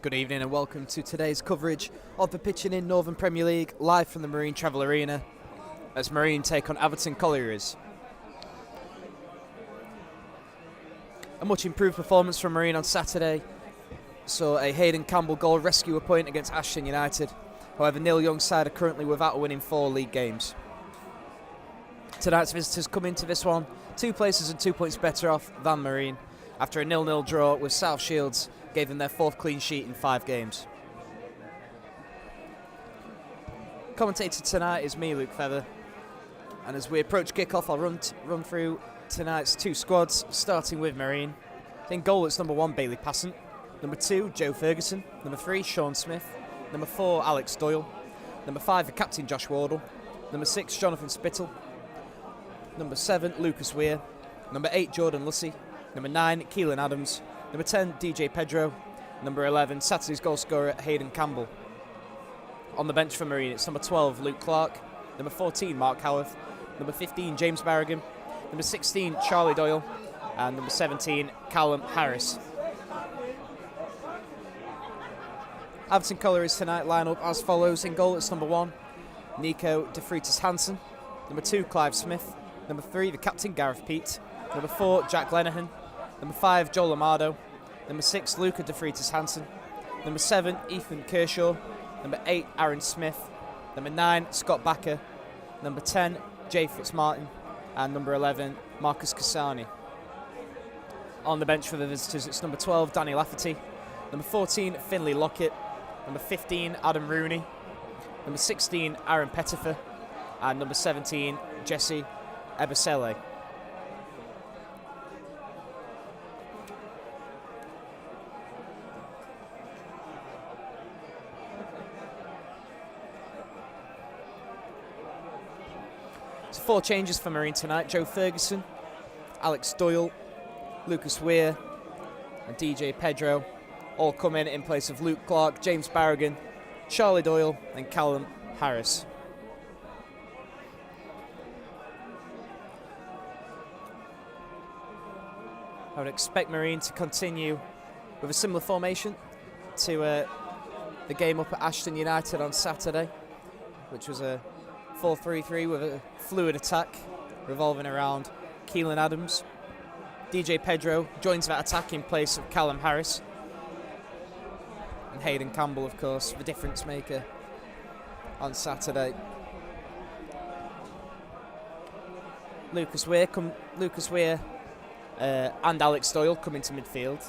Good evening and welcome to today's coverage of the Pitching In Northern Premier League, live from the Marine Travel Arena as Marine take on Atherton Collieries. A much improved performance from Marine on Saturday saw a Hayden Campbell goal rescue a point against Atherton United. However, Neil Young's side are currently without winning 4 league games. Tonight's visitors come into this one 2 places and 2 points better off than Marine after a 0-0 draw with South Shields gave them their 4th clean sheet in 5 games. Commentator tonight is me, Luke Feather, and as we approach kick-off I'll run through tonight's 2 squads, starting with Marine. In goal it's number 1 Bailey Passant, number 2 Joe Ferguson, number 3 Sean Smith, number 4 Alex Doyle, number 5 the captain Josh Wardle, number 6 Jonathan Spittle, number 7 Lucas Weir, number 8 Jordan Lussey, number 9 Keelan Adams, number 10 DJ Pedro, number 11 Saturday's goal scorer Hayden Campbell. On the bench for Marine it's number 12 Luke Clark, number 14 Mark Howarth, number 15 James Barrigan, number 16 Charlie Doyle, and number 17 Callum Harris. Atherton Collieries tonight line up as follows. In goal it's number 1 Nico De Freitas Hansen, number 2 Clive Smith, number 3 the captain Gareth Peat, number 4 Jack Lenihan, number 5 Joel Amado, number 6 Luca De Freitas Hansen, number 7 Ethan Kershaw, number 8 Aaron Smith, number 9 Scott Backer, number 10 Jay Fitzmartin, and number 11 Marcus Cassani. On the bench for the visitors it's number 12 Danny Lafferty, number 14 Finlay Lockett, number 15 Adam Rooney, number 16 Aaron Pettifer, and number 17 Jesse Ebasele. So 4 changes for Marine tonight. Joe Ferguson, Alex Doyle, Lucas Weir and DJ Pedro all come in place of Luke Clark, James Barrigan, Charlie Doyle and Callum Harris. I would expect Marine to continue with a similar formation to the game up at Atherton United on Saturday, which was a 4-3-3 with a fluid attack revolving around Keelan Adams. DJ Pedro joins that attack in place of Callum Harris. And Hayden Campbell, of course, the difference maker on Saturday. Lucas Weir and Alex Doyle come into midfield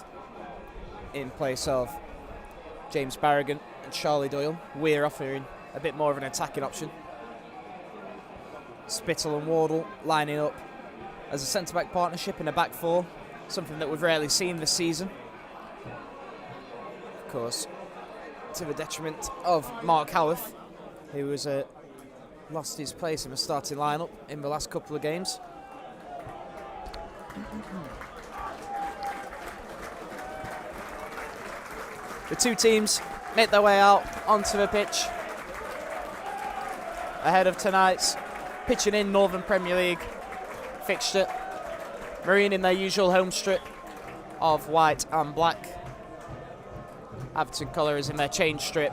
in place of James Barrigan and Charlie Doyle. Weir offering a bit more of an attacking option. Spittle and Wardle lining up as a centre-back partnership in a back 4, something that we've rarely seen this season. Of course, to the detriment of Mark Howarth, who has lost his place in the starting lineup in the last couple of games. The 2 teams make their way out onto the pitch ahead of tonight's Pitching In Northern Premier League fixture. Marine in their usual home strip of white and black. Atherton Collieries in their change strip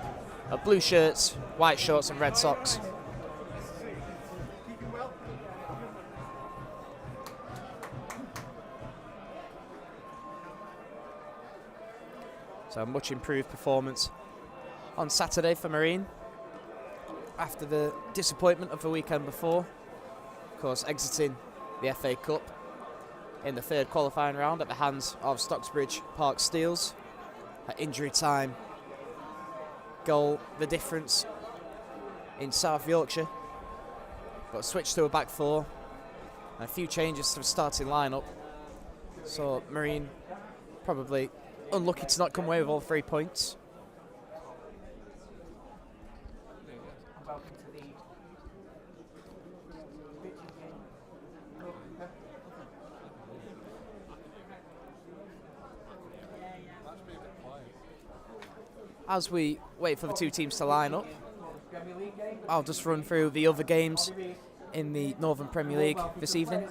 of blue shirts, white shorts and red socks. So a much improved performance on Saturday for Marine after the disappointment of the weekend before. Of course, exiting the FA Cup in the 3rd qualifying round at the hands of Stocksbridge Park Steels. At injury time goal, the difference in South Yorkshire, but switched to a back 4 and a few changes to the starting lineup. So Marine probably unlucky to not come away with all 3 points. As we wait for the 2 teams to line up, I'll just run through the other games in the Northern Premier League this evening.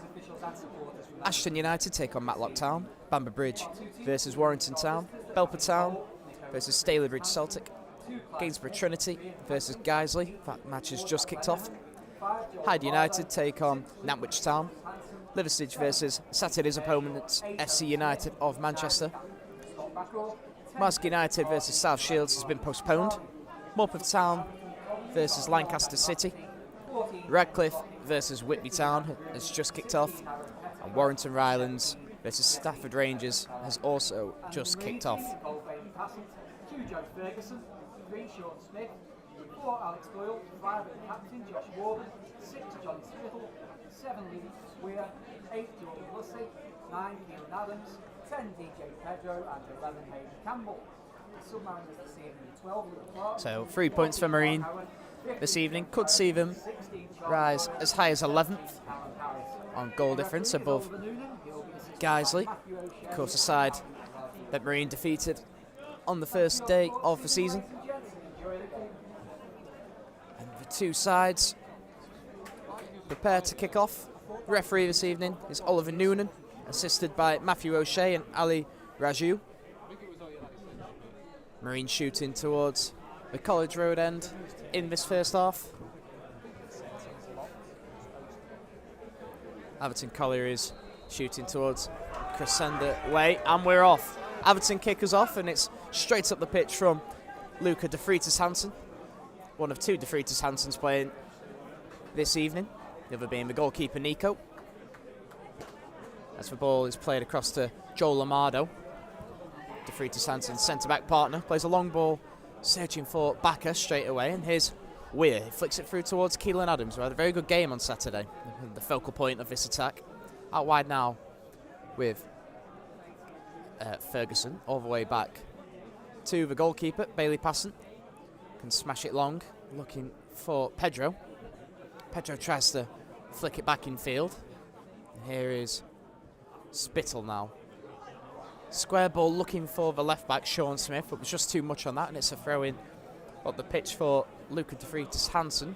Atherton United take on Matlock Town, Bamber Bridge versus Warrington Town, Belper Town versus Stalybridge Celtic. Gainsborough Trinity versus Guiseley. That match has just kicked off. Hyde United take on Nantwich Town. Liversedge versus Saturday's opponents, FC United of Manchester. Marsk United versus South Shields has been postponed. Morpeth Town versus Lancaster City. Radcliffe versus Whitby Town has just kicked off. And Warrington Rylands versus Stafford Rangers has also just kicked off. 2 Joe Ferguson, 3 Sean Smith, 4 Alex Doyle, 5 Captain Josh Warden, 6 John Spittle, 7 Lee Weir, 8 Jordan Lussey, 9 Keelan Adams, 10 DJ Pedro and 11 Hayden Campbell. Submariners this evening, 12 Luke Clark. So 3 points for Marine this evening. Could see them rise as high as 11th on goal difference above Guiseley. Of course, a side that Marine defeated on the first day of the season. And the two sides prepare to kick off. The referee this evening is Oliver Noonan, assisted by Matthew O'Shea and Ali Raju. Marine shooting towards the College Road end in this first half. Atherton Collieries shooting towards Crescenda Way, and we're off. Atherton kick us off, and it's straight up the pitch from Luca De Freitas Hansen, one of 2 De Freitas Hansens playing this evening, the other being the goalkeeper Nico. As the ball is played across to Joel Amado, De Freitas Hansen's centre-back partner plays a long ball, searching for Backer straight away, and here's Weir. He flicks it through towards Keelan Adams, who had a very good game on Saturday, the focal point of this attack. Out wide now with Ferguson, all the way back to the goalkeeper, Bailey Passon. Can smash it long, looking for Pedro. Pedro tries to flick it back in field. Here is Spittle now. Square ball looking for the left back, Sean Smith, but there's just too much on that, and it's a throw in up the pitch for Luca De Freitas Hansen.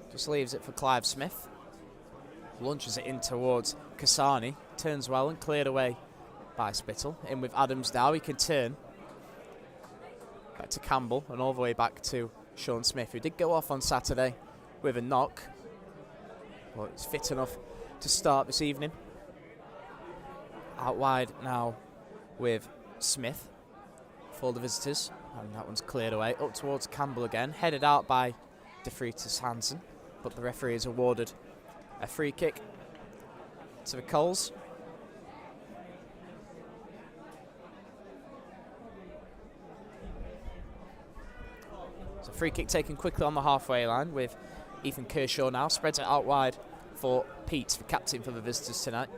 Just leaves it for Clive Smith. Launches it in towards Kasani. Turns well and cleared away by Spittle. In with Adams now. He can turn back to Campbell and all the way back to Sean Smith, who did go off on Saturday with a knock. But it's fit enough to start this evening. Out wide now with Smith for the visitors. And that one's cleared away. Up towards Campbell again. Headed out by De Freitas Hansen. But the referee has awarded a free kick to the Coles. So free kick taken quickly on the halfway line with Ethan Kershaw now. Spreads it out wide for Pete, the captain for the visitors tonight.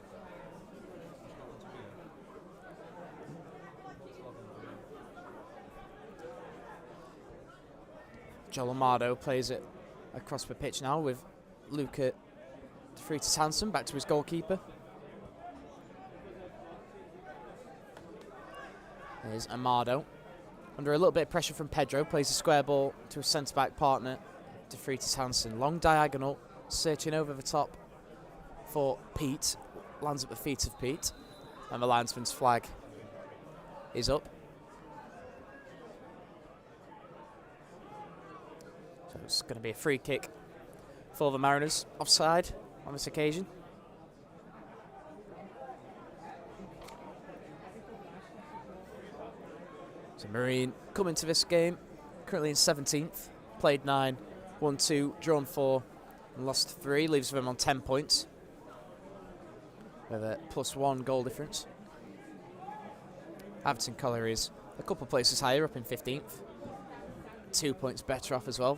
Joel Amado plays it across the pitch now with Luca De Freitas Hansen back to his goalkeeper. There's Amado. Under a little bit of pressure from Pedro, plays a square ball to his centre-back partner, De Freitas Hansen. Long diagonal, searching over the top for Pete. Lands at the feet of Pete. And the linesman's flag is up. So it's going to be a free kick for the Mariners, offside on this occasion. So Marine coming to this game, currently in 17th, played 9, won 2, drawn 4, and lost 3, leaves them on 10 points with a +1 goal difference. Atherton Collieries a couple places higher, up in 15th, 2 points better off as well,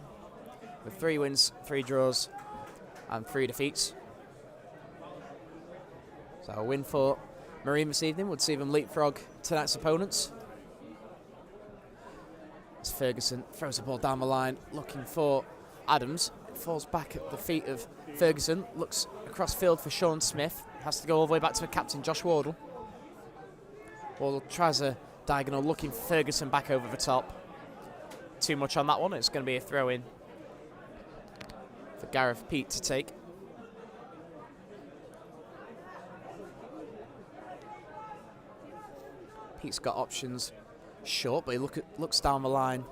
with 3 wins, 3 draws, and 3 defeats. So a win for Marine this evening would see them leapfrog tonight's opponents. As Ferguson throws the ball down the line, looking for Adams. It falls back at the feet of Ferguson, looks across field for Sean Smith. Has to go all the way back to the captain, Josh Wardle. Wardle tries a diagonal, looking for Ferguson back over the top. Too much on that one, it's going to be a throw-in for Gareth Pete to take. Pete's got options short, but he looks down the line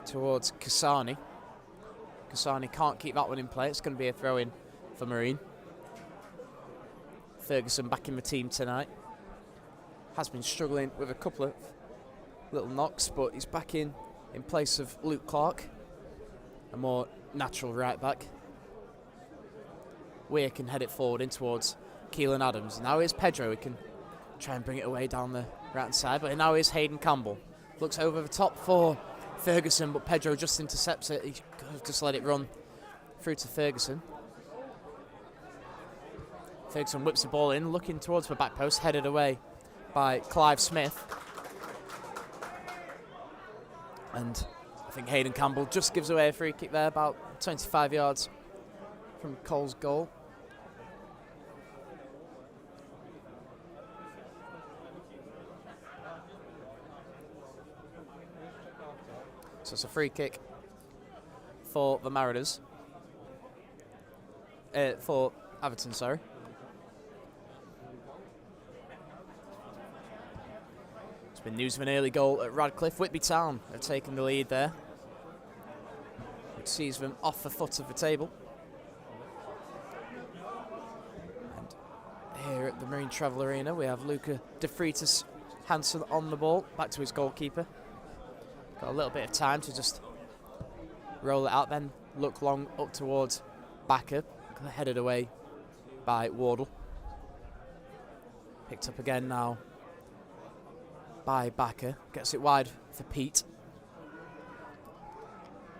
towards Kasani. Kasani can't keep that one in play. It's going to be a throw-in for Marine. Ferguson back in the team tonight. Has been struggling with a couple of little knocks, but he's back in place of Luke Clark, a more natural right back. Weir can head it forward in towards Keelan Adams. Now here's Pedro. He can try and bring it away down the right-hand side, but now here's Hayden Campbell. Looks over the top for Ferguson, but Pedro just intercepts it. He could have just let it run through to Ferguson. Ferguson whips the ball in, looking towards the back post, headed away by Clive Smith. And I think Hayden Campbell just gives away a free kick there, about 25 yards from Cole's goal. So it's a free kick for the Mariners. For Atherton, sorry. It's been news of an early goal at Radcliffe. Whitby Town have taken the lead there, which sees them off the foot of the table. And here at the Marine Travel Arena, we have Luca De Freitas Hansen on the ball, back to his goalkeeper. Got a little bit of time to just roll it out, then look long up towards Backer, headed away by Wardle. Picked up again now by Backer, gets it wide for Pete.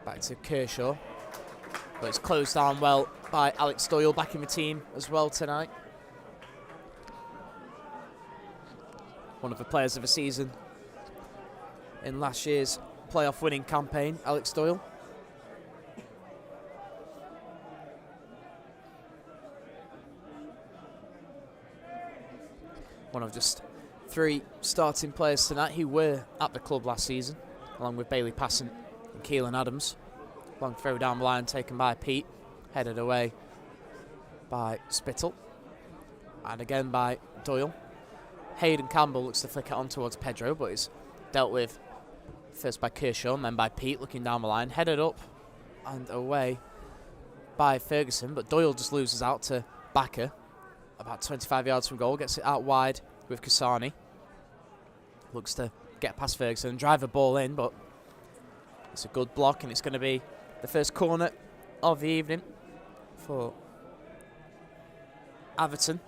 Back to Kershaw, but it's closed down well by Alex Doyle, back in the team as well tonight. One of the players of the season in last year's playoff winning campaign, Alex Doyle. One of just 3 starting players tonight who were at the club last season, along with Bailey Passant and Keelan Adams. Long throw down the line taken by Pete, headed away by Spittle, and again by Doyle. Hayden Campbell looks to flick it on towards Pedro, but is dealt with first by Kershaw and then by Pete, looking down the line, headed up and away by Ferguson, but Doyle just loses out to Backer, about 25 yards from goal, gets it out wide with Kasani. Looks to get past Ferguson and drive the ball in, but it's a good block, and it's going to be the first corner of the evening for Atherton.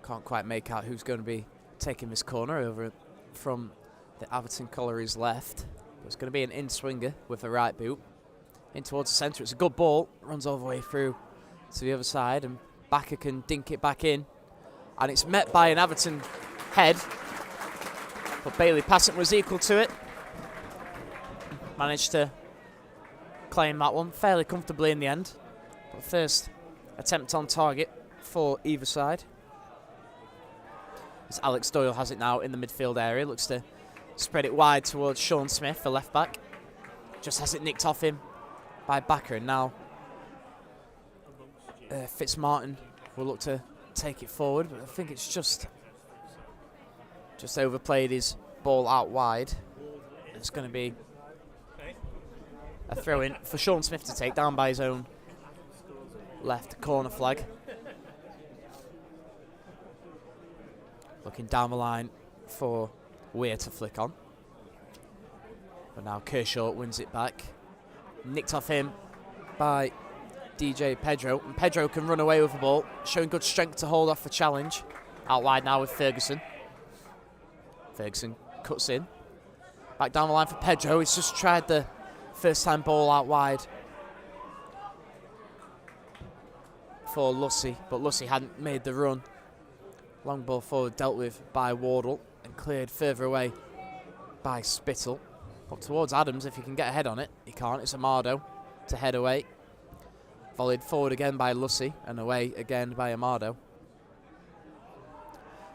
Can't quite make out who's going to be taking this corner over from the Atherton Collieries left. But it's going to be an in-swinger with the right boot. In towards the centre. It's a good ball. Runs all the way through to the other side. And Backer can dink it back in. And it's met by an Atherton head. But Bailey Passant was equal to it. Managed to claim that one fairly comfortably in the end. But first attempt on target for either side. As Alex Doyle has it now in the midfield area. Looks to spread it wide towards Sean Smith, the left back. Just has it nicked off him by Backer. And now Fitzmartin will look to take it forward. But I think it's just overplayed his ball out wide. It's going to be a throw in for Sean Smith to take down by his own left corner flag. Looking down the line for Weir to flick on. But now Kershaw wins it back. Nicked off him by DJ Pedro. And Pedro can run away with the ball, showing good strength to hold off the challenge. Out wide now with Ferguson. Ferguson cuts in. Back down the line for Pedro. He's just tried the first time ball out wide for Lussey, but Lussey hadn't made the run. Long ball forward dealt with by Wardle and cleared further away by Spittle. Up towards Adams if he can get a head on it. He can't. It's Amado to head away. Volleyed forward again by Lussey and away again by Amado.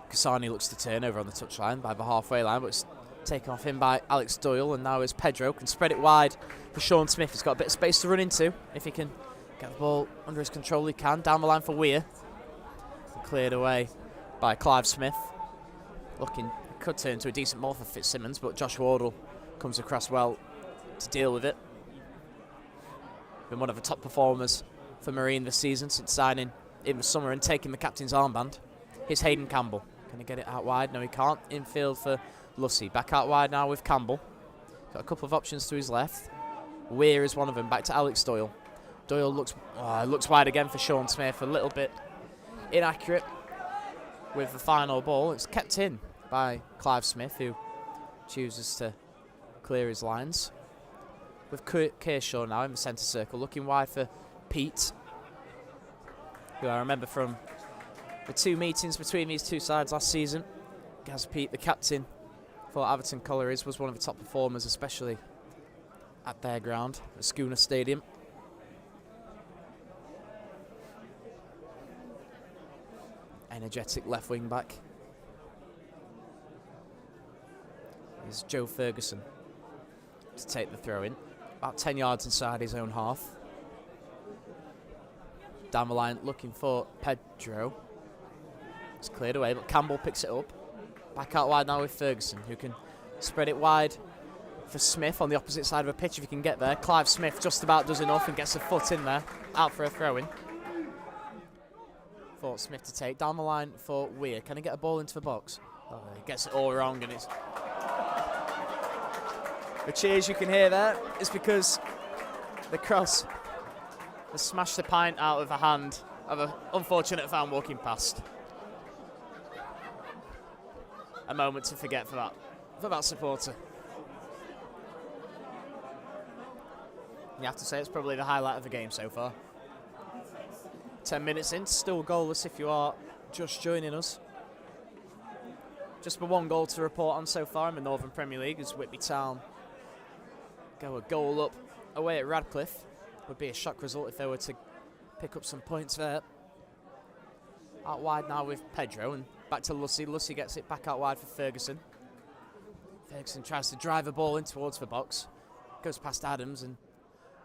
Kasani looks to turn over on the touchline by the halfway line, but it's Taken off him by Alex Doyle, and now is Pedro. Can spread it wide for Sean Smith. He's got a bit of space to run into. If he can get the ball under his control, he can. Down the line for Weir. Cleared away by Clive Smith. Looking, could turn into a decent ball for Fitzsimmons, but Josh Wardle comes across well to deal with it. Been one of the top performers for Marine this season since signing in the summer and taking the captain's armband. Here's Hayden Campbell. Can he get it out wide? No, he can't. Infield for Lussey. Back out wide now with Campbell. Got a couple of options to his left. Weir is one of them. Back to Alex Doyle. Doyle looks wide again for Sean Smith. A little bit inaccurate with the final ball. It's kept in by Clive Smith, who chooses to clear his lines. With Kershaw now in the centre circle, looking wide for Pete, who I remember from the 2 meetings between these two sides last season. Gaz Pete, the captain for Atherton Collieries, was one of the top performers, especially at their ground, at Schooner Stadium. Energetic left wing back is Joe Ferguson to take the throw in. About 10 yards inside his own half. Down the line looking for Pedro. It's cleared away, but Campbell picks it up. Back out wide now with Ferguson, who can spread it wide for Smith on the opposite side of the pitch if he can get there. Clive Smith just about does enough and gets a foot in there. Out for a throw-in. For Smith to take. Down the line for Weir. Can he get a ball into the box? Oh, he gets it all wrong, and it's... The cheers you can hear there is because the cross has smashed the pint out of the hand of an unfortunate fan walking past. A moment to forget for that supporter. You have to say it's probably the highlight of the game so far. 10 minutes in, still goalless if you are just joining us. Just the 1 goal to report on so far in the Northern Premier League as Whitby Town go a goal up away at Radcliffe. Would be a shock result if they were to pick up some points there. Out wide now with Pedro and back to Lussey. Lussey gets it back out wide for Ferguson. Ferguson tries to drive the ball in towards the box. Goes past Adams and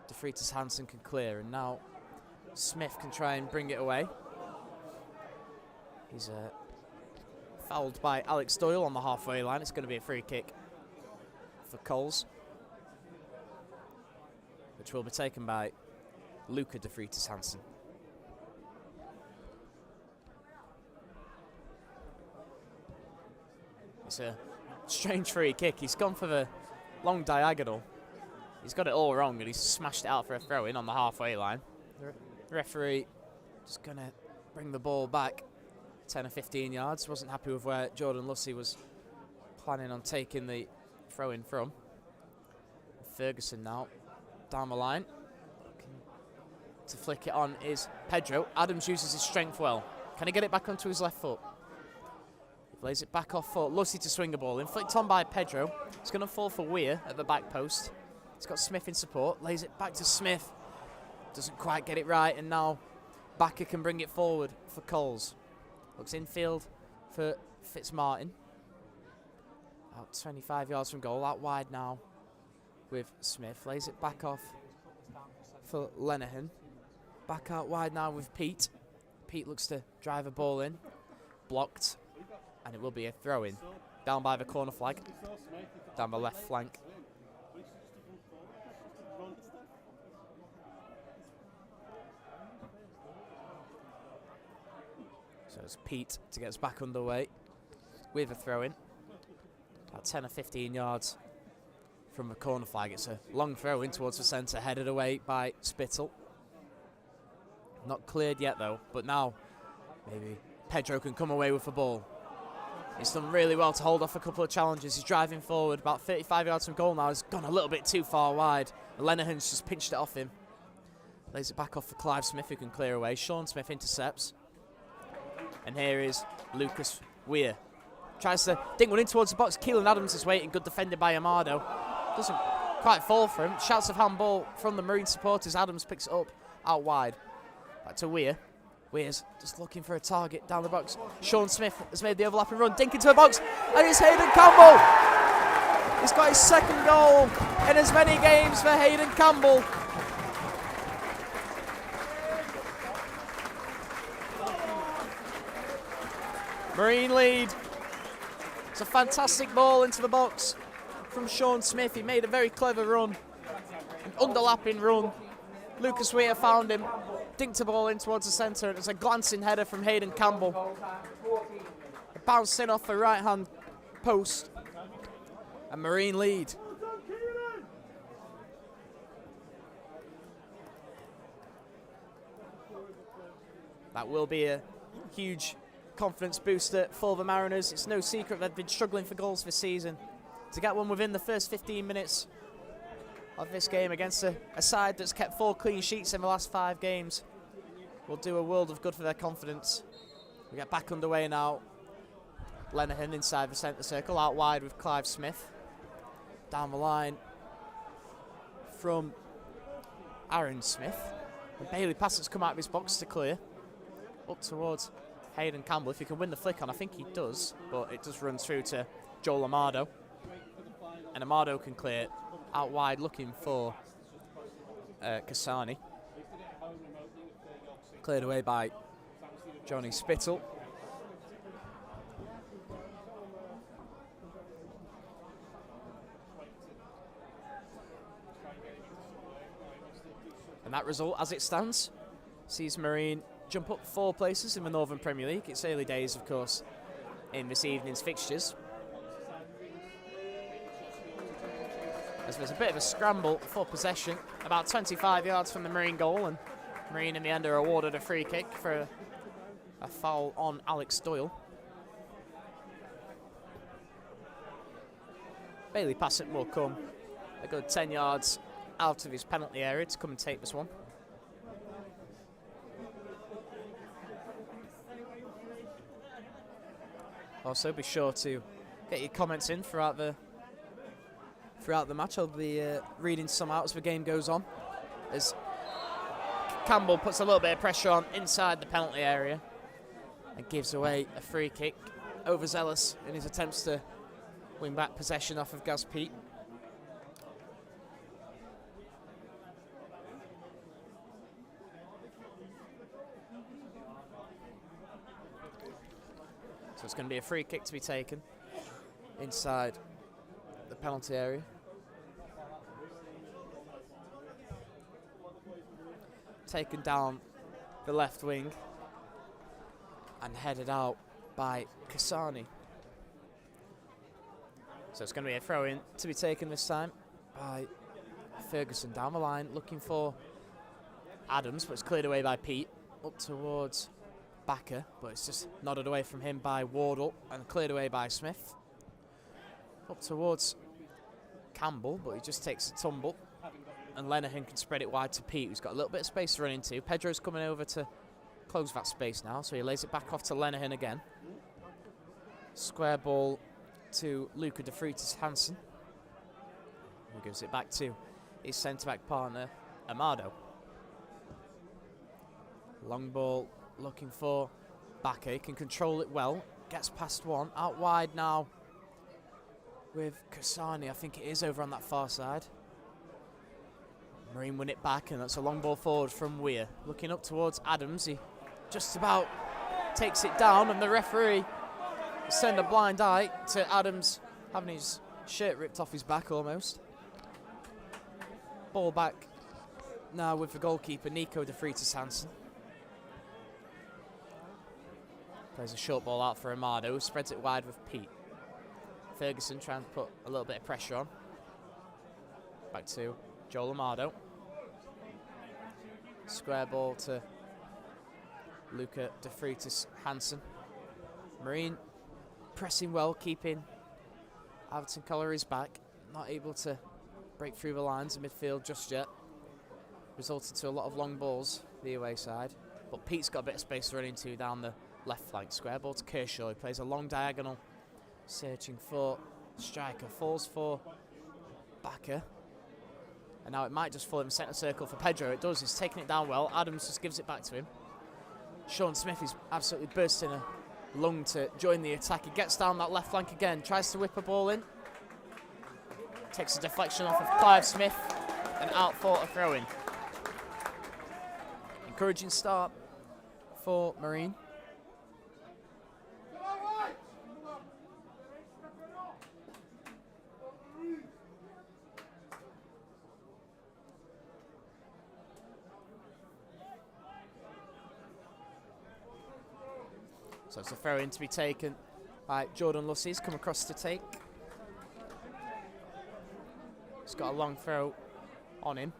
De Freitas Hansen can clear, and now Smith can try and bring it away. He's fouled by Alex Doyle on the halfway line. It's going to be a free kick for Coles, which will be taken by Luca De Freitas Hansen. It's a strange free kick. He's gone for the long diagonal. He's got it all wrong and he's smashed it out for a throw-in on the halfway line. The referee just going to bring the ball back 10 or 15 yards. Wasn't happy with where Jordan Lussey was planning on taking the throw-in from. Ferguson now down the line. To flick it on is Pedro. Adams uses his strength well. Can he get it back onto his left foot? He lays it back off for Lussey to swing the ball in. Flicked on by Pedro. It's going to fall for Weir at the back post. He's got Smith in support. Lays it back to Smith. Doesn't quite get it right, and now Backer can bring it forward for Coles. Looks infield for Fitzmartin. Out 25 yards from goal. Out wide now with Smith. Lays it back off for Lenihan. Back out wide now with Pete. Pete looks to drive a ball in. Blocked. And it will be a throw-in. Down by the corner flag. Down the left flank. So it's Pete to get us back underway with a throw-in. About 10 or 15 yards from the corner flag. It's a long throw-in towards the centre, headed away by Spittle. Not cleared yet though, but now maybe Pedro can come away with the ball. He's done really well to hold off a couple of challenges. He's driving forward about 35 yards from goal now. He's gone a little bit too far wide. Lenihan's just pinched it off him. Lays it back off for Clive Smith, who can clear away. Sean Smith intercepts. And here is Lucas Weir. Tries to dink one in towards the box. Keelan Adams is waiting. Good defended by Amado. Doesn't quite fall for him. Shouts of handball from the Marine supporters. Adams picks it up out wide. Back to Weir. Weir's just looking for a target down the box. Sean Smith has made the overlapping run. Dink into the box. And it's Hayden Campbell. He's got his second goal in as many games for Hayden Campbell. Marine lead. It's a fantastic ball into the box from Sean Smith. He made a very clever run, an underlapping run. Lucas Weir found him, dinked the ball in towards the centre, and it's a glancing header from Hayden Campbell. It bounced in off the right-hand post, and Marine lead. That will be a huge confidence booster for the Mariners. It's no secret they've been struggling for goals this season. To get one within the first 15 minutes of this game against a side that's kept 4 clean sheets in the last 5 games will do a world of good for their confidence. We get back underway now. Lenihan inside the centre circle, out wide with Clive Smith. Down the line from Aaron Smith. And Bailey Passett's come out of his box to clear. Up towards Hayden Campbell. If he can win the flick on, I think he does, but it does run through to Joel Amado. And Amado can clear out wide looking for Kasani. Cleared away by Johnny Spittle. And that result, as it stands, sees Marine jump up 4 places in the Northern Premier League. It's early days, of course, in this evening's fixtures. As there's a bit of a scramble for possession, about 25 yards from the Marine goal, and Marine in the end are awarded a free kick for a foul on Alex Doyle. Bailey Passett will come a good 10 yards out of his penalty area to come and take this one. Also, be sure to get your comments in throughout the match. I'll be reading some out as the game goes on. As Campbell puts a little bit of pressure on inside the penalty area and gives away a free kick. Overzealous in his attempts to win back possession off of Gaz Pete. So it's going to be a free kick to be taken inside the penalty area. Taken down the left wing and headed out by Kasani. So it's going to be a throw-in to be taken this time by Ferguson down the line, looking for Adams, but it's cleared away by Pete, up towards Backer, but it's just nodded away from him by Wardle and cleared away by Smith. Up towards Campbell, but he just takes a tumble, and Lenihan can spread it wide to Pete, who's got a little bit of space to run into. Pedro's coming over to close that space now, so he lays it back off to Lenihan again. Square ball to Luca de Freitas Hansen, who gives it back to his centre-back partner, Amado. Long ball looking for Backer, he can control it well, gets past one, out wide now with Kasani, I think it is, over on that far side. Marine win it back, and that's a long ball forward from Weir. Looking up towards Adams, he just about takes it down, and the referee send a blind eye to Adams having his shirt ripped off his back almost. Ball back now with the goalkeeper, Nico de Freitas Hansen. Plays a short ball out for Amado, spreads it wide with Pete. Ferguson trying to put a little bit of pressure on. Back to Joel Amado. Square ball to Luca de Freitas Hansen. Marine pressing well, keeping Atherton Collieries back. Not able to break through the lines in midfield just yet. Resulted to a lot of long balls the away side. But Pete's got a bit of space to run into down the left flank. Square ball to Kershaw. He plays a long diagonal, searching for striker. Falls for Backer. And now it might just fall in the centre circle for Pedro. It does. He's taking it down well. Adams just gives it back to him. Sean Smith is absolutely bursting a lung to join the attack. He gets down that left flank again. Tries to whip a ball in. Takes a deflection off of Clive Smith and out for a throw-in. Encouraging start for Marine. So it's a throw-in to be taken by Jordan Lussey. He's come across to take. He's got a long throw on him.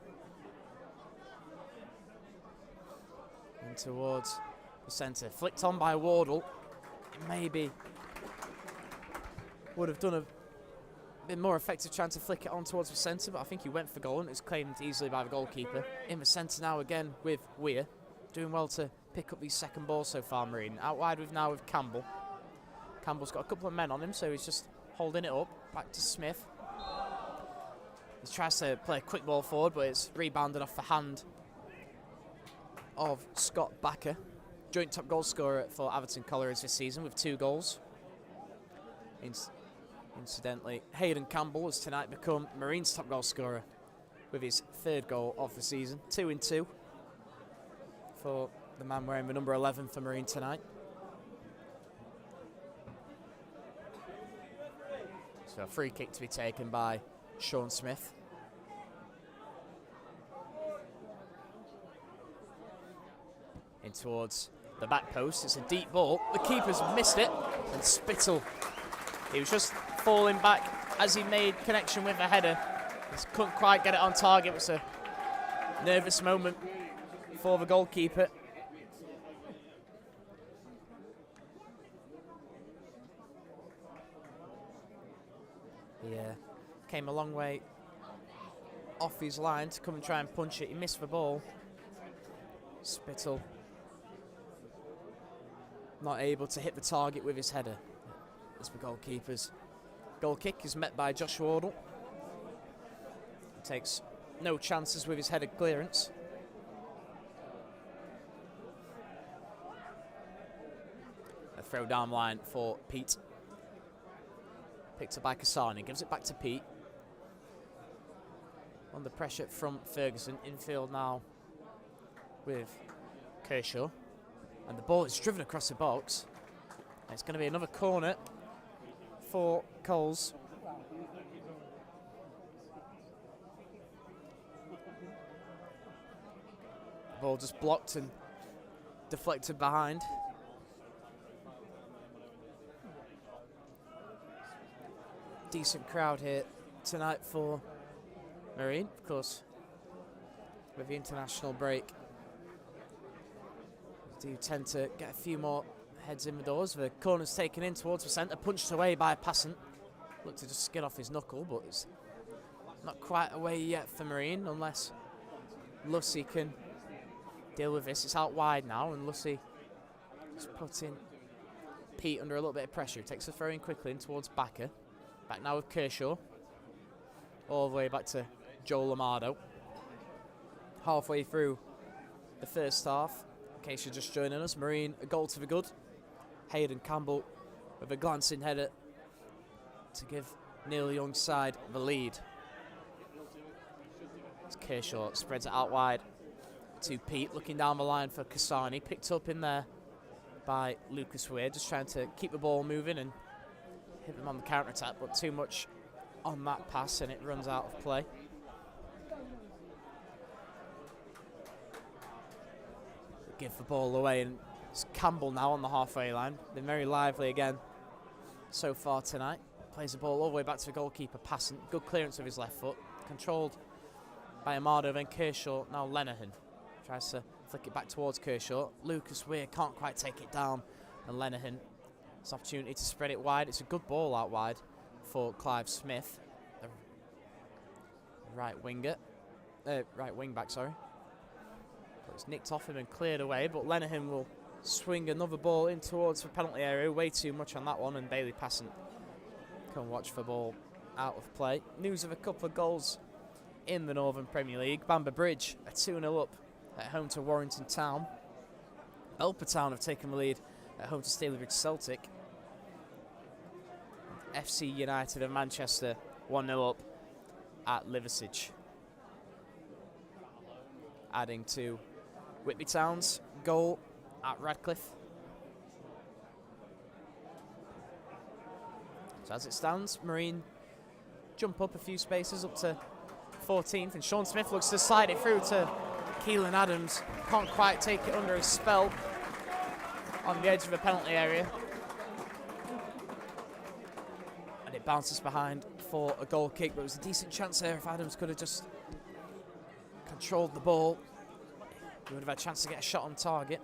And towards the centre. Flicked on by Wardle. Maybe would have been more effective trying to flick it on towards the centre, but I think he went for goal and it was claimed easily by the goalkeeper. In the centre now again with Weir. Doing well to pick up these second balls so far, Marine. Out wide with Campbell. Campbell's got a couple of men on him, so he's just holding it up. Back to Smith. He tries to play a quick ball forward, but it's rebounded off the hand of Scott Backer. Joint top goal scorer for Atherton Collieries this season with 2 goals. Incidentally, Hayden Campbell has tonight become Marine's top goal scorer with his 3rd goal of the season. 2 in 2 for the man wearing the number 11 for Marine tonight. So a free kick to be taken by Sean Smith. In towards the back post. It's a deep ball. The keeper's missed it. And Spittle, he was just falling back as he made connection with the header. Just couldn't quite get it on target. It was a nervous moment for the goalkeeper. Yeah, came a long way off his line to come and try and punch it. He missed the ball. Spittle not able to hit the target with his header. As the goalkeeper's goal kick is met by Josh Wardle. He takes no chances with his headed clearance. A throw down line for Pete. Picked up by Kasani, gives it back to Pete. Under pressure from Ferguson, infield now with Kershaw. And the ball is driven across the box. And it's going to be another corner for Coles. The ball just blocked and deflected behind. Decent crowd here tonight for Marine, of course, with the international break. Do tend to get a few more heads in the doors. The corner's taken in towards the centre, punched away by Passant. Looked to just skid off his knuckle, but it's not quite away yet for Marine, unless Lussey can deal with this. It's out wide now, and Lussey is putting Pete under a little bit of pressure. He takes the throw in quickly in towards Backer. Back now with Kershaw. All the way back to Joel Lombardo. Halfway through the first half. In case you're just joining us, Marine a goal to the good. Hayden Campbell with a glancing header to give Neil Young's side the lead. As Kershaw spreads it out wide to Pete, looking down the line for Kasani. Picked up in there by Lucas Weir, just trying to keep the ball moving and hit them on the counter-attack, but too much on that pass and it runs out of play. Give the ball away, and it's Campbell now on the halfway line. Been very lively again so far tonight. Plays the ball all the way back to the goalkeeper, Passant. Good clearance with his left foot. Controlled by Amado, then Kershaw, now Lenihan. Tries to flick it back towards Kershaw. Lucas Weir can't quite take it down, and Lenihan, it's an opportunity to spread it wide. It's a good ball out wide for Clive Smith, the right wing back, sorry. It's nicked off him and cleared away, but Lenihan will swing another ball in towards the penalty area. Way too much on that one, and Bailey Passant can watch the ball out of play. News of a couple of goals in the Northern Premier League. Bamber Bridge are 2-0 up at home to Warrington Town. Elper Town have taken the lead at home to Stalybridge Celtic. FC United of Manchester 1-0 up at Liversedge. Adding to Whitby Town's goal at Radcliffe. So as it stands, Marine jump up a few spaces up to 14th, and Sean Smith looks to slide it through to Keelan Adams. Can't quite take it under his spell on the edge of the penalty area. And it bounces behind for a goal kick, but it was a decent chance there. If Adams could have just controlled the ball, he would have had a chance to get a shot on target.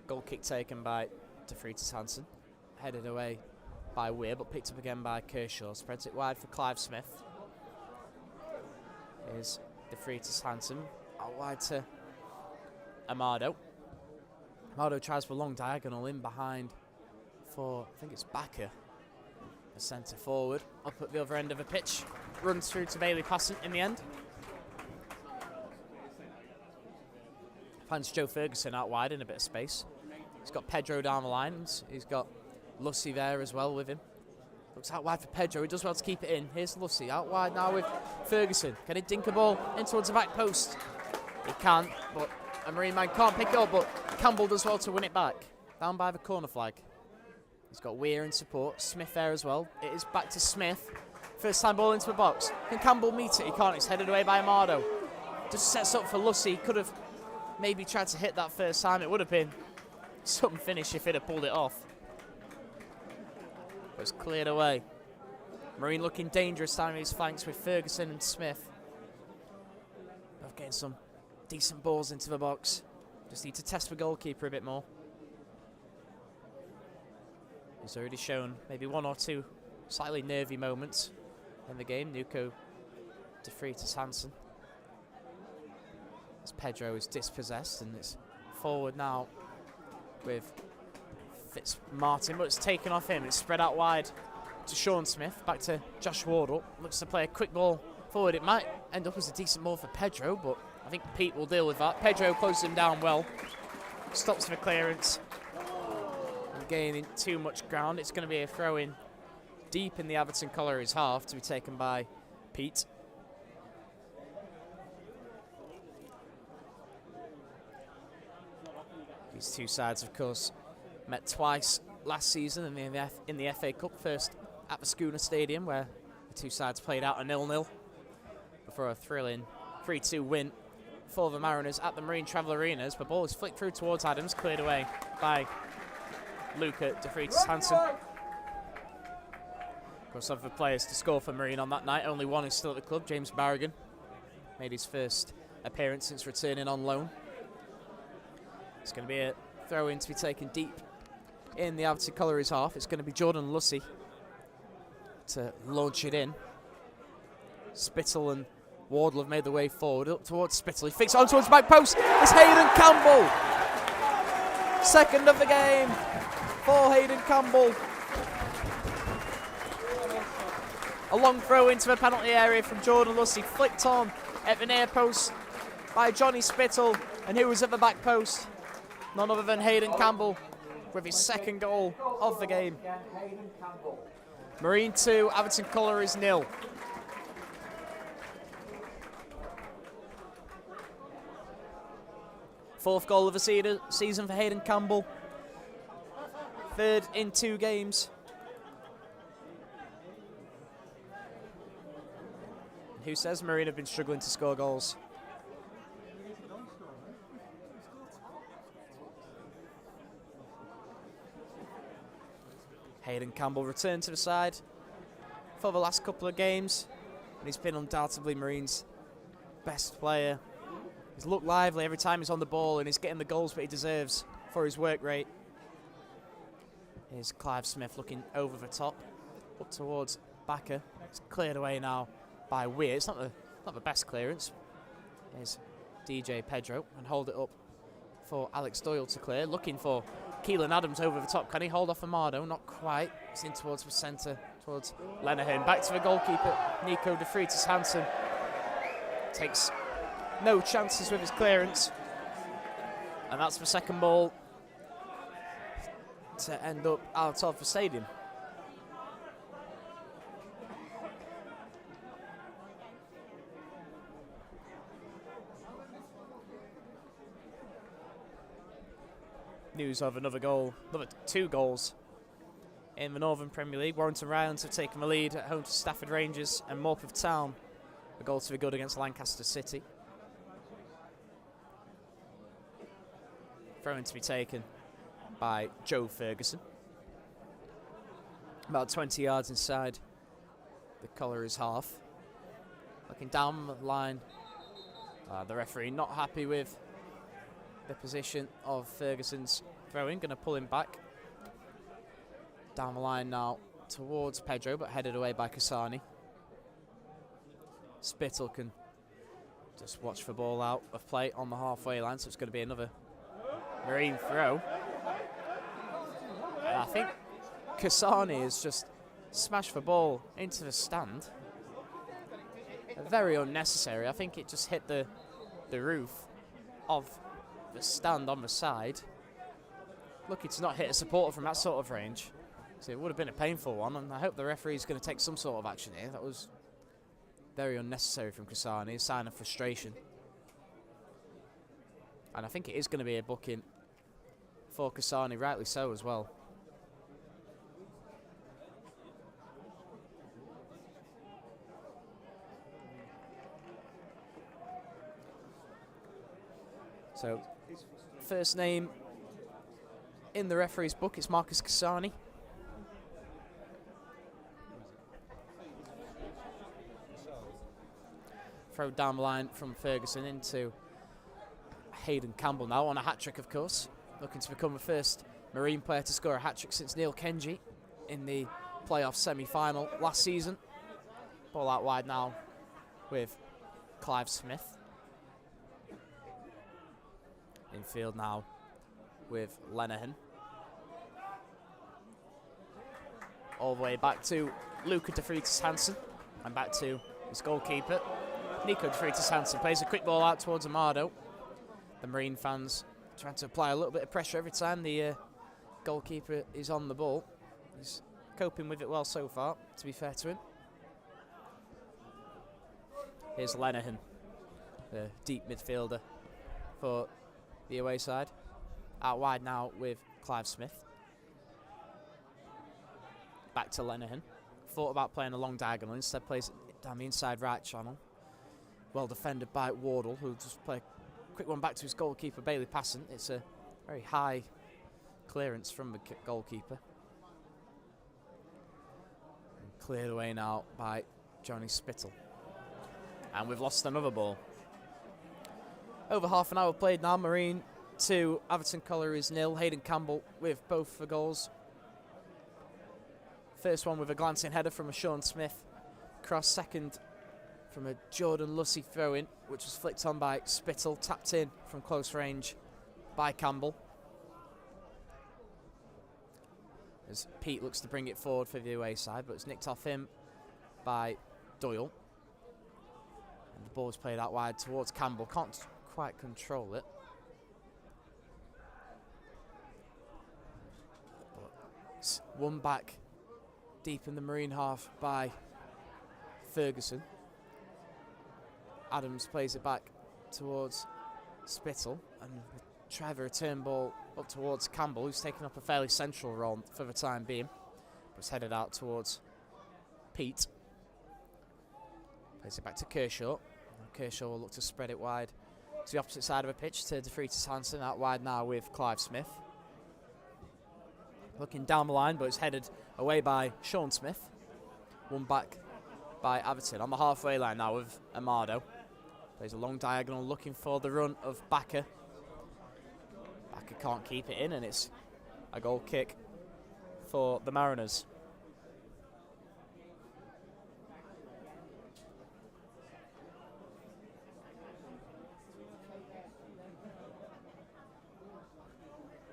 Goal kick taken by DeFreitas Hansen. Headed away by Weir, but picked up again by Kershaw. Spreads it wide for Clive Smith. Here's DeFreitas Hansen out wide to Amado. Amado tries for a long diagonal in behind for, I think it's Backer, the centre forward. Up at the other end of the pitch. Runs through to Bailey Passant in the end. Finds Joe Ferguson out wide in a bit of space. He's got Pedro down the line. He's got Lucy there as well with him. Looks out wide for Pedro. He does well to keep it in. Here's Lucy out wide now with Ferguson. Can he dink a ball in towards the back post? He can, but a Marine man can't pick it up, but Campbell does well to win it back. Down by the corner flag. He's got Weir in support. Smith there as well. It is back to Smith. First time ball into the box. Can Campbell meet it? He can't. It's headed away by Amado. Just sets up for Lucy. Could have maybe tried to hit that first time. It would have been some finish if he'd have pulled it off. But it's cleared away. Marine looking dangerous down his flanks with Ferguson and Smith. Both getting some decent balls into the box. Just need to test the goalkeeper a bit more. He's already shown maybe one or two slightly nervy moments in the game. Nuko DeFreitas Hansen. As Pedro is dispossessed, and it's forward now with Fitzmartin, but it's taken off him. It's spread out wide to Sean Smith, back to Josh Wardle. Looks to play a quick ball forward. It might end up as a decent ball for Pedro, but I think Pete will deal with that. Pedro closes him down well. Stops for clearance. And gaining too much ground. It's going to be a throw-in deep in the Atherton Collieries half to be taken by Pete. These two sides, of course, met twice last season in the FA Cup. First at the Schooner Stadium, where the two sides played out a 0-0 before a thrilling 3-2 win for the Mariners at the Marine Travel Arenas. The ball is flicked through towards Adams, cleared away by Luca DeFreitas Hansen. Of course, other players to score for Marine on that night. Only one is still at the club. James Barragan made his first appearance since returning on loan. It's going to be a throw-in to be taken deep in the Atherton Collieries half. It's going to be Jordan Lucy to launch it in. Spittle and Wardle have made the way forward up towards Spittle. He flicks on towards the back post. It's Hayden Campbell. Second of the game for Hayden Campbell. A long throw into the penalty area from Jordan Lucy. Flicked on at the near post by Johnny Spittle. And who was at the back post? None other than Hayden Campbell with his second goal of the game. Marine 2, Atherton Collieries 0. Fourth goal of the season for Hayden Campbell. Third in 2 games. Who says Marine have been struggling to score goals? Hayden Campbell returned to the side for the last couple of games, and he's been undoubtedly Marine's best player. He's looked lively every time he's on the ball, and he's getting the goals that he deserves for his work rate. Here's Clive Smith looking over the top, up towards Backer. It's cleared away now by Weir. It's not the best clearance. Here's DJ Pedro, and hold it up for Alex Doyle to clear. Looking for Keelan Adams over the top. Can he hold off Amado? Not quite. It's in towards the centre, towards Lenihan. Back to the goalkeeper, Nico DeFreitas Hansen. Takes no chances with his clearance. And that's the second ball to end up out of the stadium. News of another goal, another 2 goals in the Northern Premier League. Warrington Rylands have taken the lead at home to Stafford Rangers, and Morpeth Town a goal to the good against Lancaster City. Throw-in to be taken by Joe Ferguson. About 20 yards inside the Collieries half. Looking down the line, the referee not happy with the position of Ferguson's throw-in, going to pull him back. Down the line now towards Pedro, but headed away by Kasani. Spittle can just watch the ball out of play on the halfway line, so it's going to be another Marine throw. And I think Kasani has just smashed the ball into the stand. Very unnecessary. I think it just hit the roof of the stand on the side. Lucky to not hit a supporter from that sort of range. So it would have been a painful one, and I hope the referee's going to take some sort of action here. That was very unnecessary from Kasani, a sign of frustration. And I think it is going to be a booking for Kasani, rightly so as well. So, first name in the referee's book is Marcus Kasani. Throw down the line from Ferguson into Hayden Campbell now on a hat-trick, of course. Looking to become the first Marine player to score a hat-trick since Neil Kenji in the playoff semi-final last season. Ball out wide now with Clive Smith. Infield now with Lenihan. All the way back to Luca De Freitas Hansen and back to his goalkeeper. Nico De Freitas Hansen plays a quick ball out towards Amado. The Marine fans trying to apply a little bit of pressure every time the goalkeeper is on the ball. He's coping with it well so far, to be fair to him. Here's Lenihan, the deep midfielder for the away side. Out wide now with Clive Smith. Back to Lenihan. Thought about playing a long diagonal, instead plays it down the inside right channel. Well defended by Wardle, who'll just play a quick one back to his goalkeeper, Bailey Passant. It's a very high clearance from the goalkeeper. And cleared away now by Johnny Spittle. And we've lost another ball. Over half an hour played now. Marine 2, Atherton Collieries 0. Hayden Campbell with both the goals. First one with a glancing header from a Sean Smith. Cross second from a Jordan Lussey throw-in, which was flicked on by Spittle, tapped in from close range by Campbell. As Pete looks to bring it forward for the away side, but it's nicked off him by Doyle. And the ball is played out wide towards Campbell. Can't quite control it. But it's won back deep in the Marine half by Ferguson. Adams plays it back towards Spittle and try the return ball up towards Campbell, who's taken up a fairly central role for the time being. But it's headed out towards Pete. Plays it back to Kershaw. And Kershaw will look to spread it wide to the opposite side of the pitch to De Freitas Hansen, out wide now with Clive Smith. Looking down the line, but it's headed away by Sean Smith. Won back by Atherton on the halfway line now with Amado. Plays a long diagonal looking for the run of Bakker. Bakker can't keep it in, and it's a goal kick for the Mariners.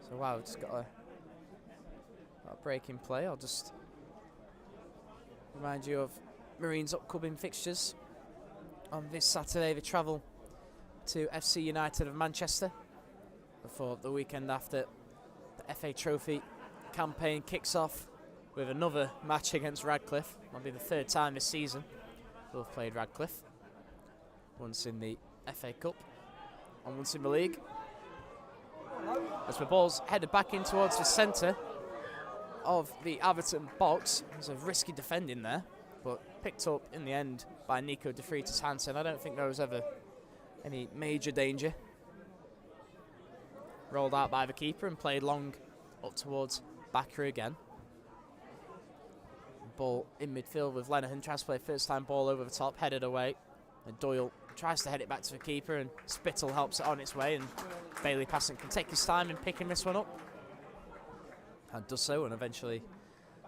So wow, just got a break in play. I'll just remind you of Marine's upcoming fixtures. On this Saturday, they travel to FC United of Manchester before the weekend after the FA Trophy campaign kicks off with another match against Radcliffe. That'll be the third time this season we'll have played Radcliffe. Once in the FA Cup and once in the league. As the ball's headed back in towards the centre of the Atherton box. There's a risky defending there, but picked up in the end by Nico de Freitas Hansen. I don't think there was ever any major danger. Rolled out by the keeper and played long up towards Backer again. Ball in midfield with Lenihan, tries to play first time ball over the top, headed away. And Doyle tries to head it back to the keeper, and Spittle helps it on its way, and Bailey Passant can take his time in picking this one up. And does so, and eventually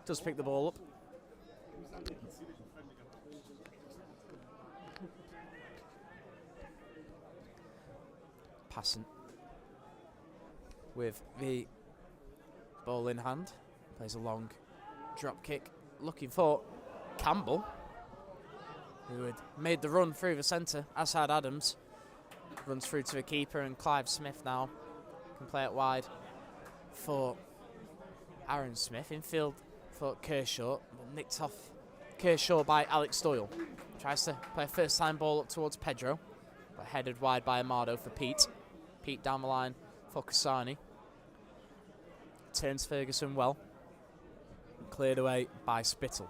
does pick the ball up. Passant with the ball in hand, plays a long drop kick, looking for Campbell, who had made the run through the centre, as had Adams. Runs through to the keeper, and Clive Smith now can play it wide for Aaron Smith. Infield for Kershaw, but nicked off Kershaw by Alex Doyle. Tries to play a first time ball up towards Pedro, but headed wide by Amado for Pete. Pete down the line for Kasani. Turns Ferguson well. Cleared away by Spittle.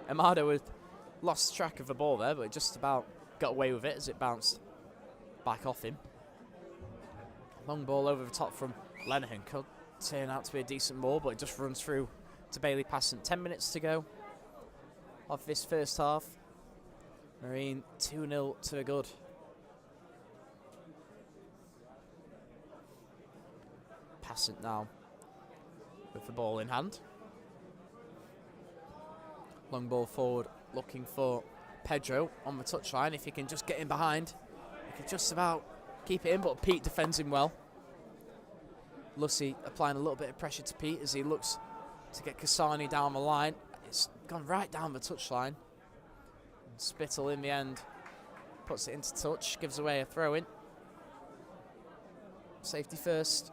Amado had lost track of the ball there, but just about got away with it as it bounced back off him. Long ball over the top from Lenihan. Could turn out to be a decent ball, but it just runs through to Bailey Passant. 10 minutes to go of this first half. Marine 2-0 to a good. Passant now with the ball in hand. Long ball forward, looking for Pedro on the touchline. If he can just get in behind, he can just about keep it in, but Pete defends him well. Lucy applying a little bit of pressure to Pete as he looks to get Kasani down the line. It's gone right down the touchline. And Spittle in the end puts it into touch, gives away a throw in. Safety first.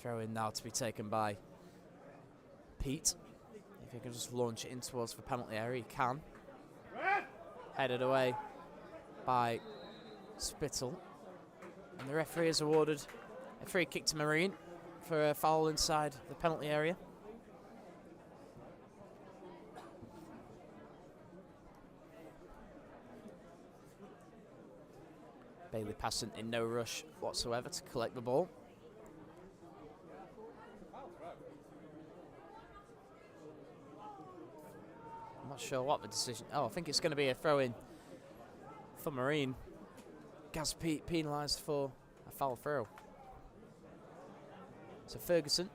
Throw in now to be taken by Pete. If he can just launch it in towards the penalty area, he can. Headed away by Spittle. And the referee has awarded a free kick to Marine for a foul inside the penalty area. Bailey Passant in no rush whatsoever to collect the ball. I'm not sure what the decision. Oh, I think it's going to be a throw in for Marine. Gaz Pete penalised for a foul throw. So Ferguson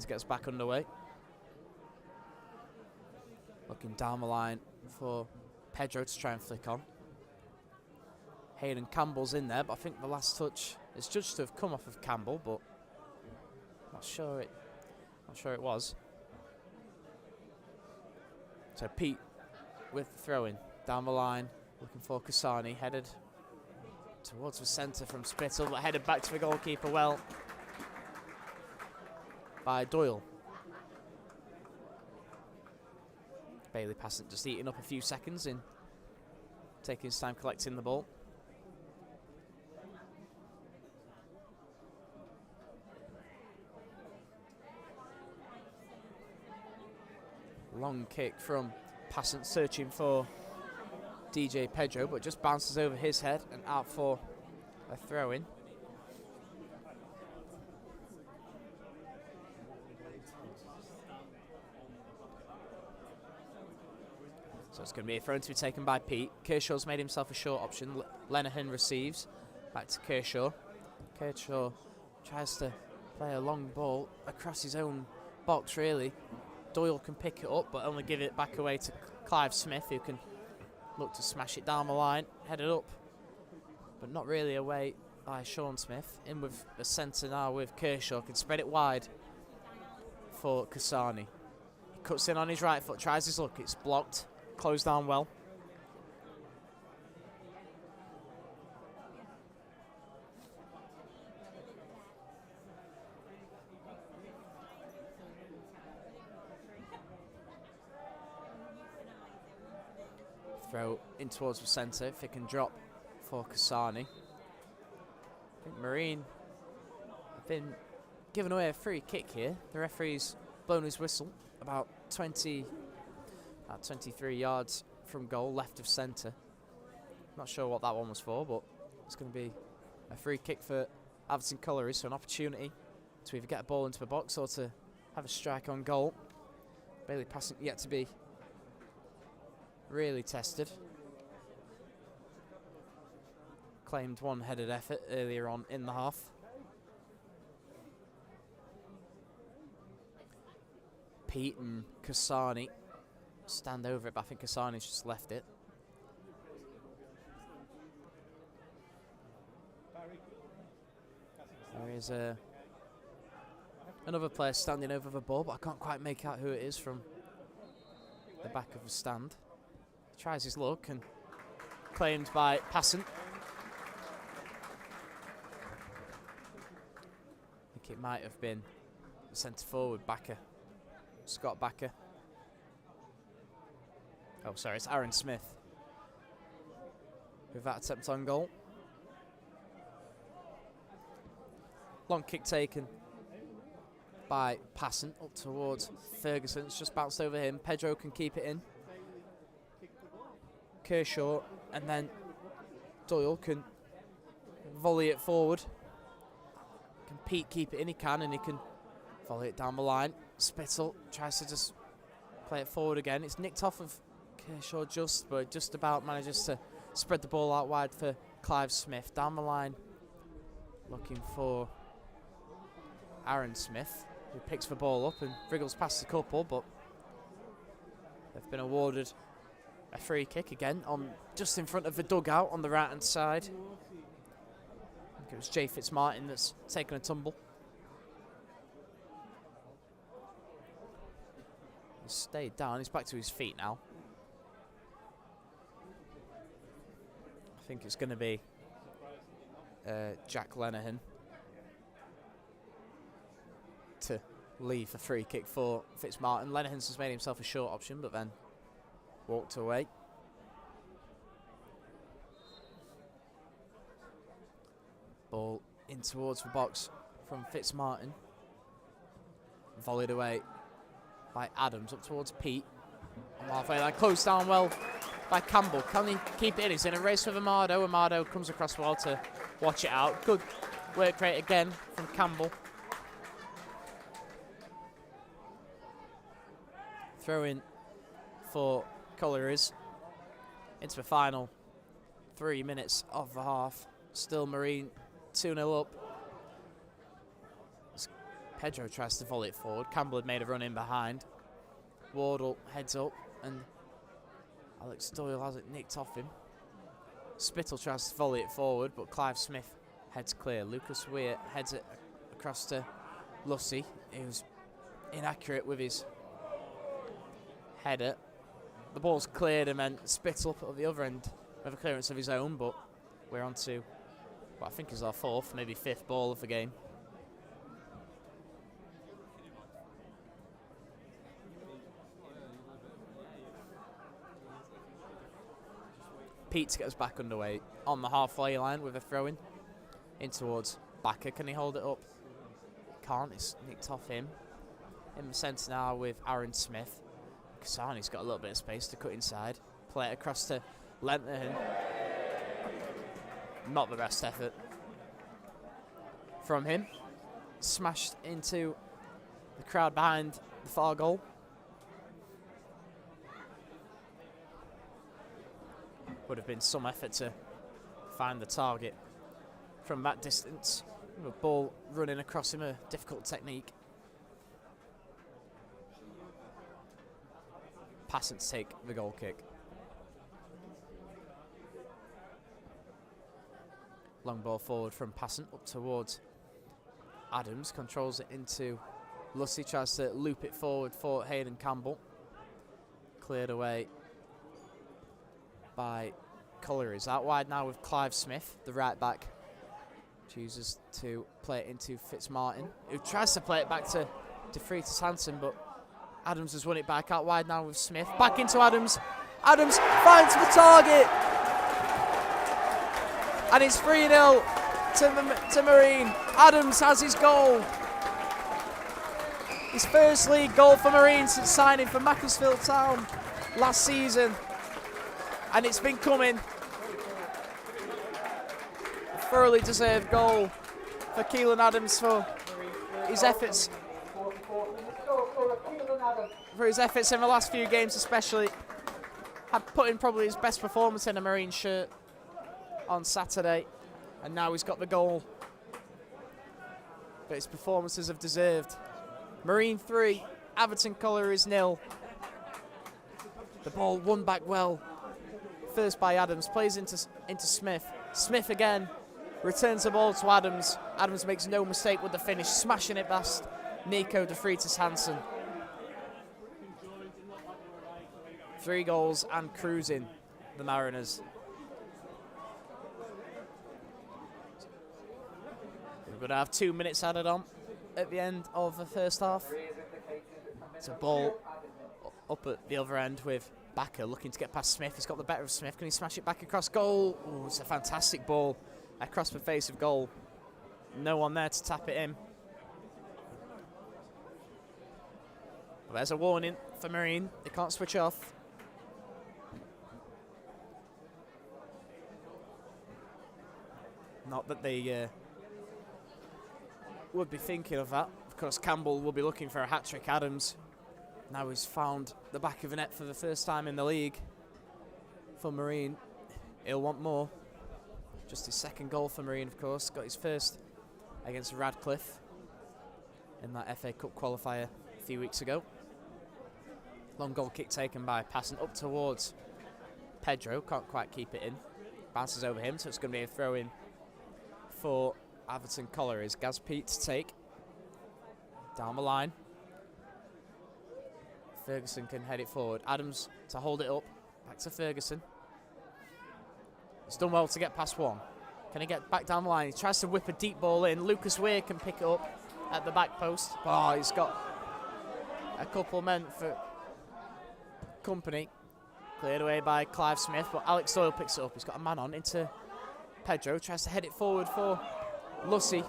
to get us back underway. Looking down the line for Pedro to try and flick on. Hayden Campbell's in there, but I think the last touch is judged to have come off of Campbell, but not sure it was. So Pete with the throw-in down the line, looking for Kasani, headed towards the centre from Spittle, but headed back to the goalkeeper well by Doyle. Bailey Passant just eating up a few seconds in taking his time collecting the ball. Long kick from Passant, searching for DJ Pedro, but just bounces over his head and out for a throw-in. So it's going to be a throw-in to be taken by Pete. Kershaw's made himself a short option. Lenihan receives. Back to Kershaw. Kershaw tries to play a long ball across his own box, really. Doyle can pick it up, but only give it back away to Clive Smith, who can look to smash it down the line. Headed up, but not really away by Sean Smith. In with the centre now with Kershaw. Can spread it wide for Kasani. He cuts in on his right foot, tries his luck. It's blocked, closed down well. Throw in towards the centre, if it can drop for Kasani. I think Marine have been giving away a free kick here. The referee's blown his whistle about 23 yards from goal, left of centre. Not sure what that one was for, but it's going to be a free kick for Atherton Collieries, so an opportunity to either get a ball into the box or to have a strike on goal. Bailey passing yet to be really tested. Claimed one-headed effort earlier on in the half. Pete and Kasani stand over it, but I think Kasani's just left it. There is another player standing over the ball, but I can't quite make out who it is from the back of the stand. Tries his luck and claimed by Passant. I think it might have been the centre forward, Backer. Scott Backer. Oh, sorry, it's Aaron Smith with that attempt on goal. Long kick taken by Passant up towards Ferguson. It's just bounced over him. Pedro can keep it in. Kershaw and then Doyle can volley it forward. Can Pete keep it in? He can, and he can volley it down the line. Spittle tries to just play it forward again. It's nicked off of Kershaw but just about manages to spread the ball out wide for Clive Smith. Down the line, looking for Aaron Smith, who picks the ball up and wriggles past a couple, but they've been awarded a free kick again on just in front of the dugout on the right hand side. I think it was Jay Fitzmartin that's taken a tumble. He's stayed down, he's back to his feet now. I think it's going to be Jack Lenihan to leave a free kick for Fitzmartin. Lenihan's just made himself a short option, but then walked away. Ball in towards the box from Fitzmartin. Volleyed away by Adams up towards Pete. On the halfway line, closed down well by Campbell. Can he keep it in? He's in a race with Amado. Amado comes across well to watch it out. Good work rate again from Campbell. Throw in for Collieries into the final 3 minutes of the half. Still Marine 2-0 up. As Pedro tries to volley it forward. Campbell had made a run in behind. Wardle heads up and Alex Doyle has it nicked off him. Spittle tries to volley it forward, but Clive Smith heads clear. Lucas Weir heads it across to Lussey. He was inaccurate with his header. The ball's cleared and then Spittle up at the other end with a clearance of his own, but we're on to what I think is our fourth, maybe fifth ball of the game. Pete to get us back underway on the halfway line with a throw in towards Backer. Can he hold it up? Can't. It's nicked off him. In the centre now with Aaron Smith. Kasani's got a little bit of space to cut inside. Play it across to Lenihan. Not the best effort from him. Smashed into the crowd behind the far goal. Would have been some effort to find the target from that distance. With a ball running across him, a difficult technique. Passant to take the goal kick. Long ball forward from Passant up towards Adams. Controls it into Lucy tries to loop it forward for Hayden Campbell. Cleared away by Collieries. Out wide now with Clive Smith, the right back. Chooses to play it into Fitzmartin, who tries to play it back to Freitas Hansen, but Adams has won it back. Out wide now with Smith. Back into Adams. Adams finds the target. And it's 3-0 to Marine. Adams has his goal. His first league goal for Marine since signing for Macclesfield Town last season. And it's been coming. A thoroughly deserved goal for Keelan Adams for his efforts. In the last few games especially. Had put in probably his best performance in a Marine shirt on Saturday. And now he's got the goal. But his performances have deserved. Marine 3, Atherton Collieries 0. The ball won back well. First by Adams, plays into Smith. Smith again returns the ball to Adams. Adams makes no mistake with the finish, smashing it past Nico de Freitas Hansen. 3 goals and cruising the Mariners. We're going to have 2 minutes added on at the end of the first half. It's a ball up at the other end with Backer looking to get past Smith. He's got the better of Smith. Can he smash it back across goal? Oh, it's a fantastic ball across the face of goal. No one there to tap it in. But there's a warning for Marine. They can't switch off. Not that they would be thinking of that. Of course, Campbell will be looking for a hat-trick. Adams now he's found the back of the net for the first time in the league for Marine. He'll want more. Just his second goal for Marine, of course. Got his first against Radcliffe in that FA Cup qualifier a few weeks ago. Long goal kick taken by passing up towards Pedro. Can't quite keep it in. Bounces over him, so it's going to be a throw-in for Atherton Collieries. Gaz Pete to take. Down the line. Ferguson can head it forward. Adams to hold it up. Back to Ferguson. He's done well to get past one. Can he get back down the line? He tries to whip a deep ball in. Lucas Weir can pick it up at the back post. Oh, he's got a couple men for company. Cleared away by Clive Smith, but Alex Doyle picks it up. He's got a man on into Pedro. Tries to head it forward for Lucy.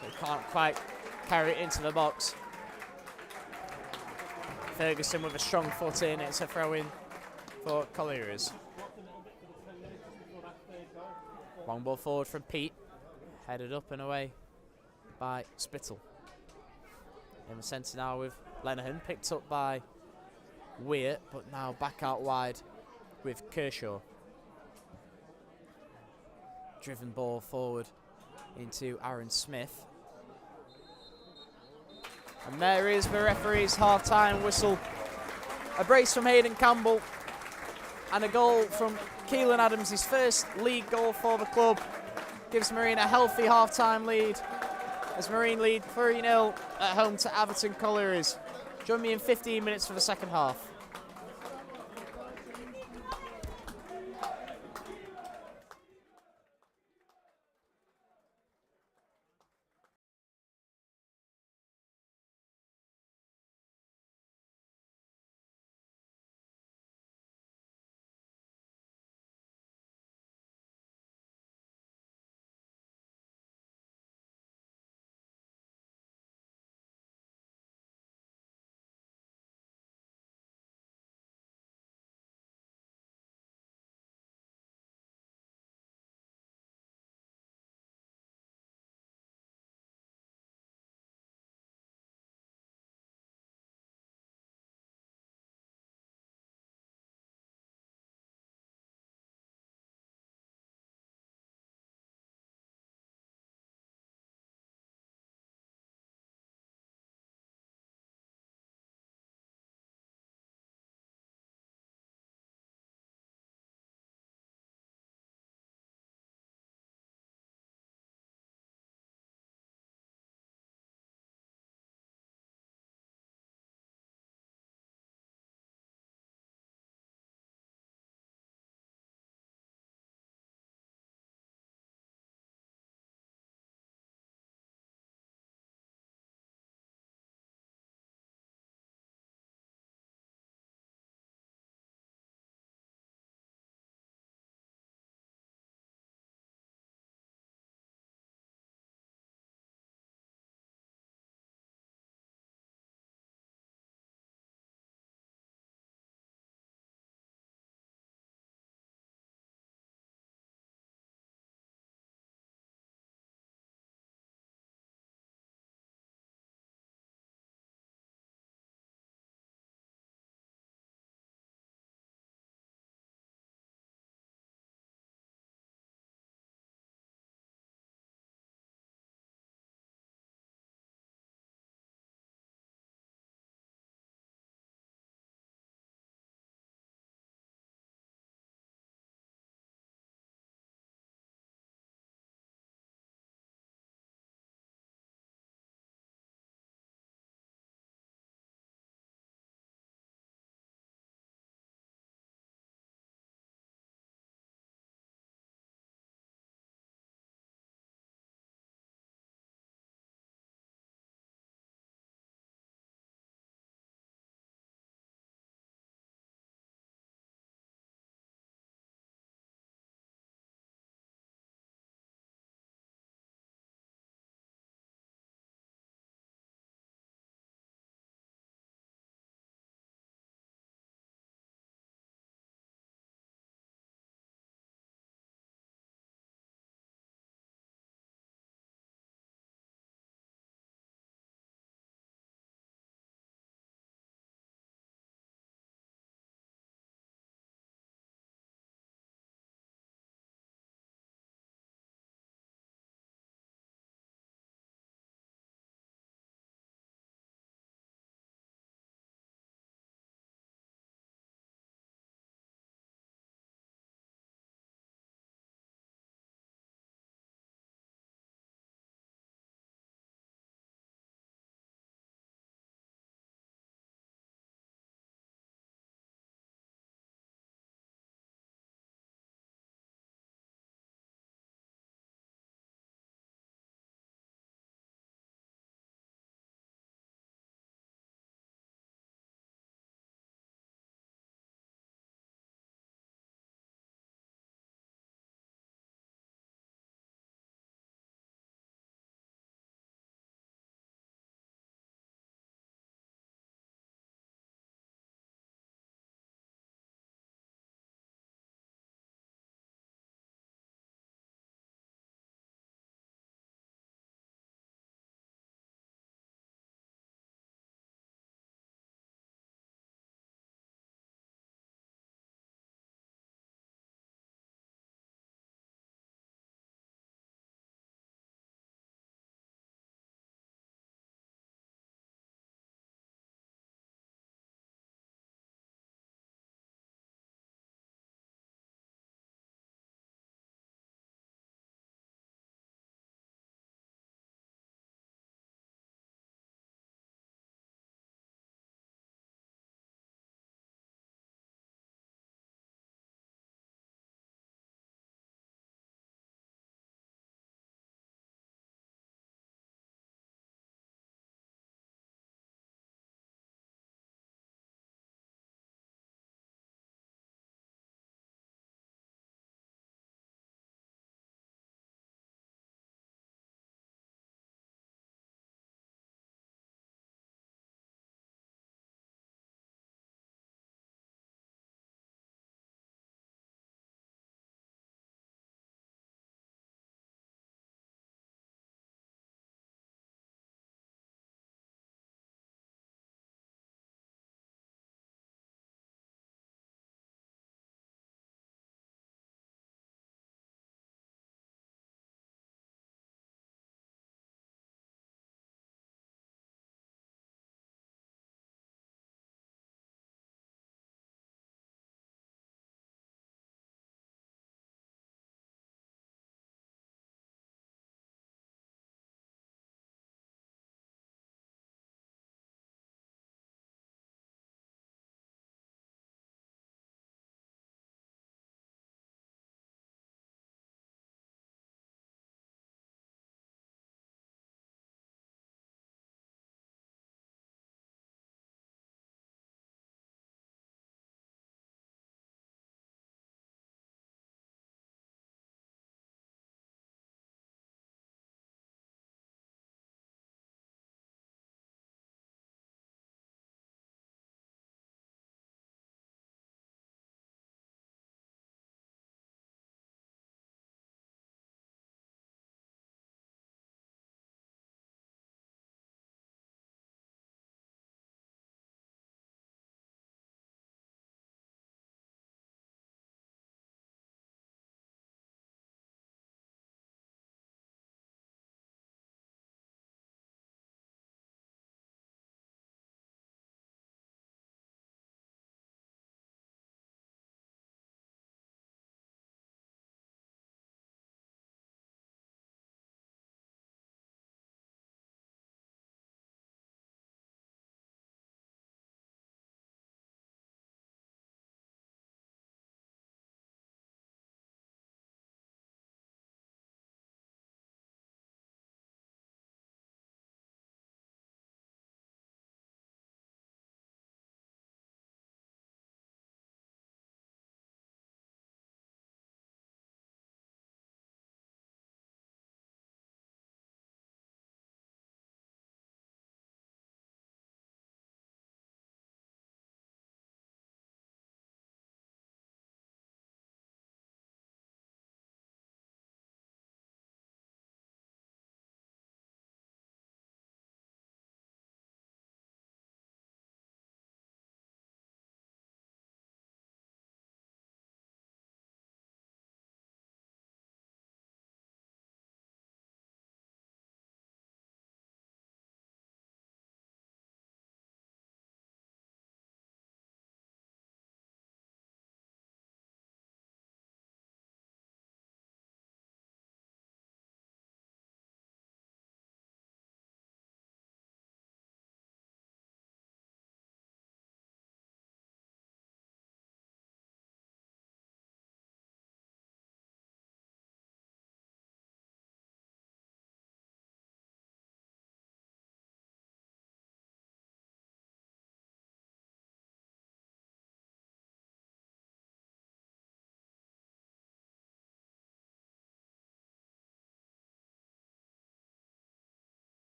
But he can't quite carry it into the box. Ferguson with a strong foot in. It's a throw-in for Collieries. Long ball forward from Pete. Headed up and away by Spittle. In the centre now with Lenihan. Picked up by Weir, but now back out wide with Kershaw. Driven ball forward into Aaron Smith. And there is the referee's half-time whistle. A brace from Hayden Campbell and a goal from Keelan Adams, his first league goal for the club. Gives Marine a healthy half-time lead as Marine lead 3-0 at home to Atherton Collieries. Join me in 15 minutes for the second half.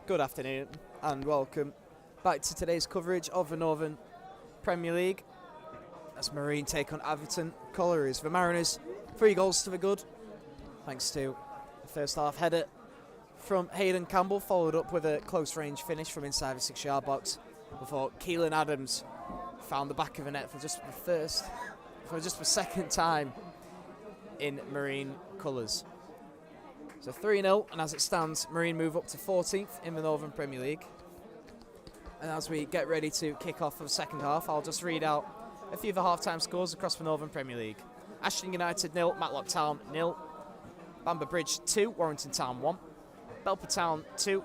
Good afternoon and welcome back to today's coverage of the Northern Premier League as Marine take on Atherton Collieries. The Mariners, 3 goals to the good, thanks to the first half header from Hayden Campbell, followed up with a close range finish from inside the 6-yard box before Keelan Adams found the back of the net for just the second time in Marine colours. So 3-0, and as it stands, Marine move up to 14th in the Northern Premier League. And as we get ready to kick off for the second half, I'll just read out a few of the half-time scores across the Northern Premier League. Ashton United 0, Matlock Town 0, Bamber Bridge 2, Warrington Town 1, Belper Town 2,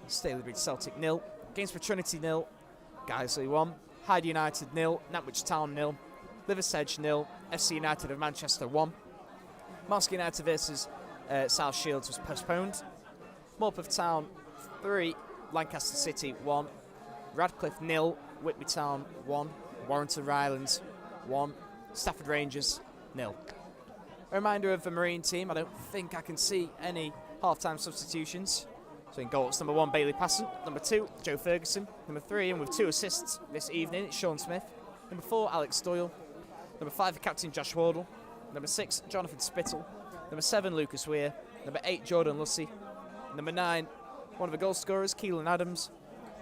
Stalybridge Celtic 0, Gainsborough Trinity 0, Guiseley 1, Hyde United 0, Nantwich Town 0, Liversedge 0, FC United of Manchester 1, Marske United versus South Shields was postponed. Morpeth Town 3, Lancaster City 1, Radcliffe 0, Whitby Town 1, Warrington Rylands 1, Stafford Rangers 0. A reminder of the Marine team, I don't think I can see any half-time substitutions. So in goal it's number 1 Bailey Passant, number 2 Joe Ferguson, number 3 and with 2 assists this evening it's Sean Smith, number 4 Alex Doyle, number 5 the captain Josh Wardle, number 6 Jonathan Spittle, number 7 Lucas Weir, number 8 Jordan Lussey, number 9 one of the goal scorers Keelan Adams,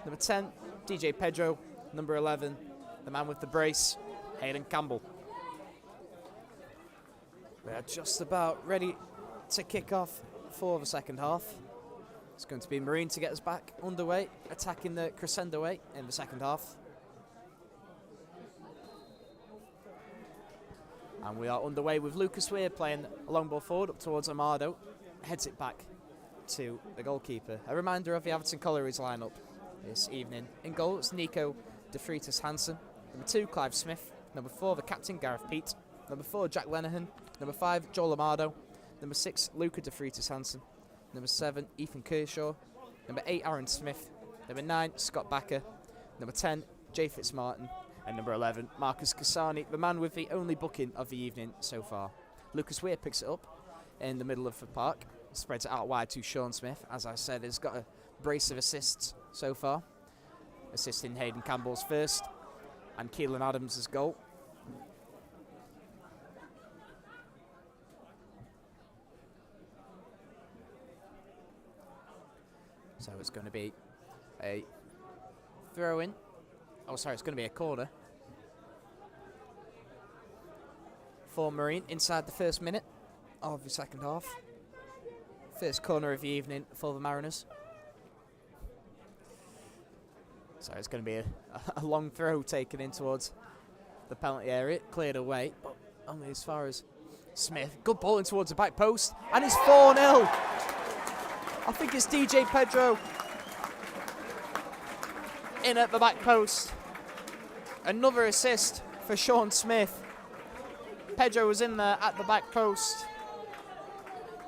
number 10 DJ Pedro, number 11 the man with the brace Hayden Campbell. We are just about ready to kick off for the second half. It's going to be Marine to get us back underway, attacking the crescendo way in the second half. And we are underway with Lucas Weir playing a long ball forward up towards Amado. Heads it back to the goalkeeper. A reminder of the Atherton Collieries lineup this evening. In goal, it's Nico De Freitas Hansen. Number 2, Clive Smith. Number 4, the captain, Gareth Peat. Number 4, Jack Lenihan. Number 5, Joel Amado. Number 6, Luca De Freitas Hansen. Number 7, Ethan Kershaw. Number 8, Aaron Smith. Number 9, Scott Backer. Number 10, Jay Fitzmartin. And number 11, Marcus Cassani, the man with the only booking of the evening so far. Lucas Weir picks it up in the middle of the park, spreads it out wide to Sean Smith. As I said, has got a brace of assists so far, assisting Hayden Campbell's first and Keelan Adams' goal. So it's going to be a throw-in. Oh, sorry, it's going to be a corner for Marine inside the first minute of the second half. First corner of the evening for the Mariners. So it's going to be a long throw taken in towards the penalty area, cleared away, but only as far as Smith. Good ball in towards the back post, and it's 4-0. I think it's DJ Pedro in at the back post. Another assist for Sean Smith. Pedro was in there at the back post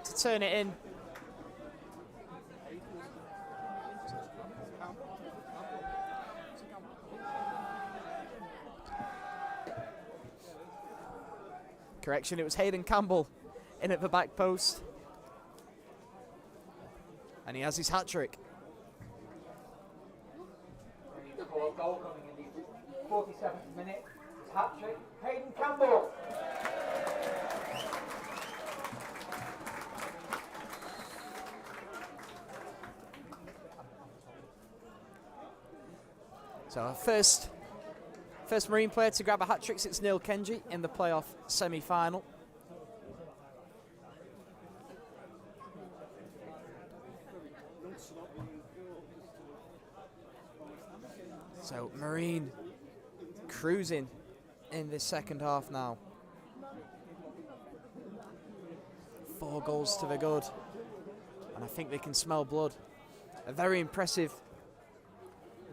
to turn it in. Correction, it was Hayden Campbell in at the back post. And he has his hat-trick. Goal coming in the 47th minute. Hat-trick, Hayden Campbell. So our first Marine player to grab a hat-trick since Neil Kenji in the playoff semi-final. So Marine cruising in this second half now. 4 goals to the good. And I think they can smell blood. A very impressive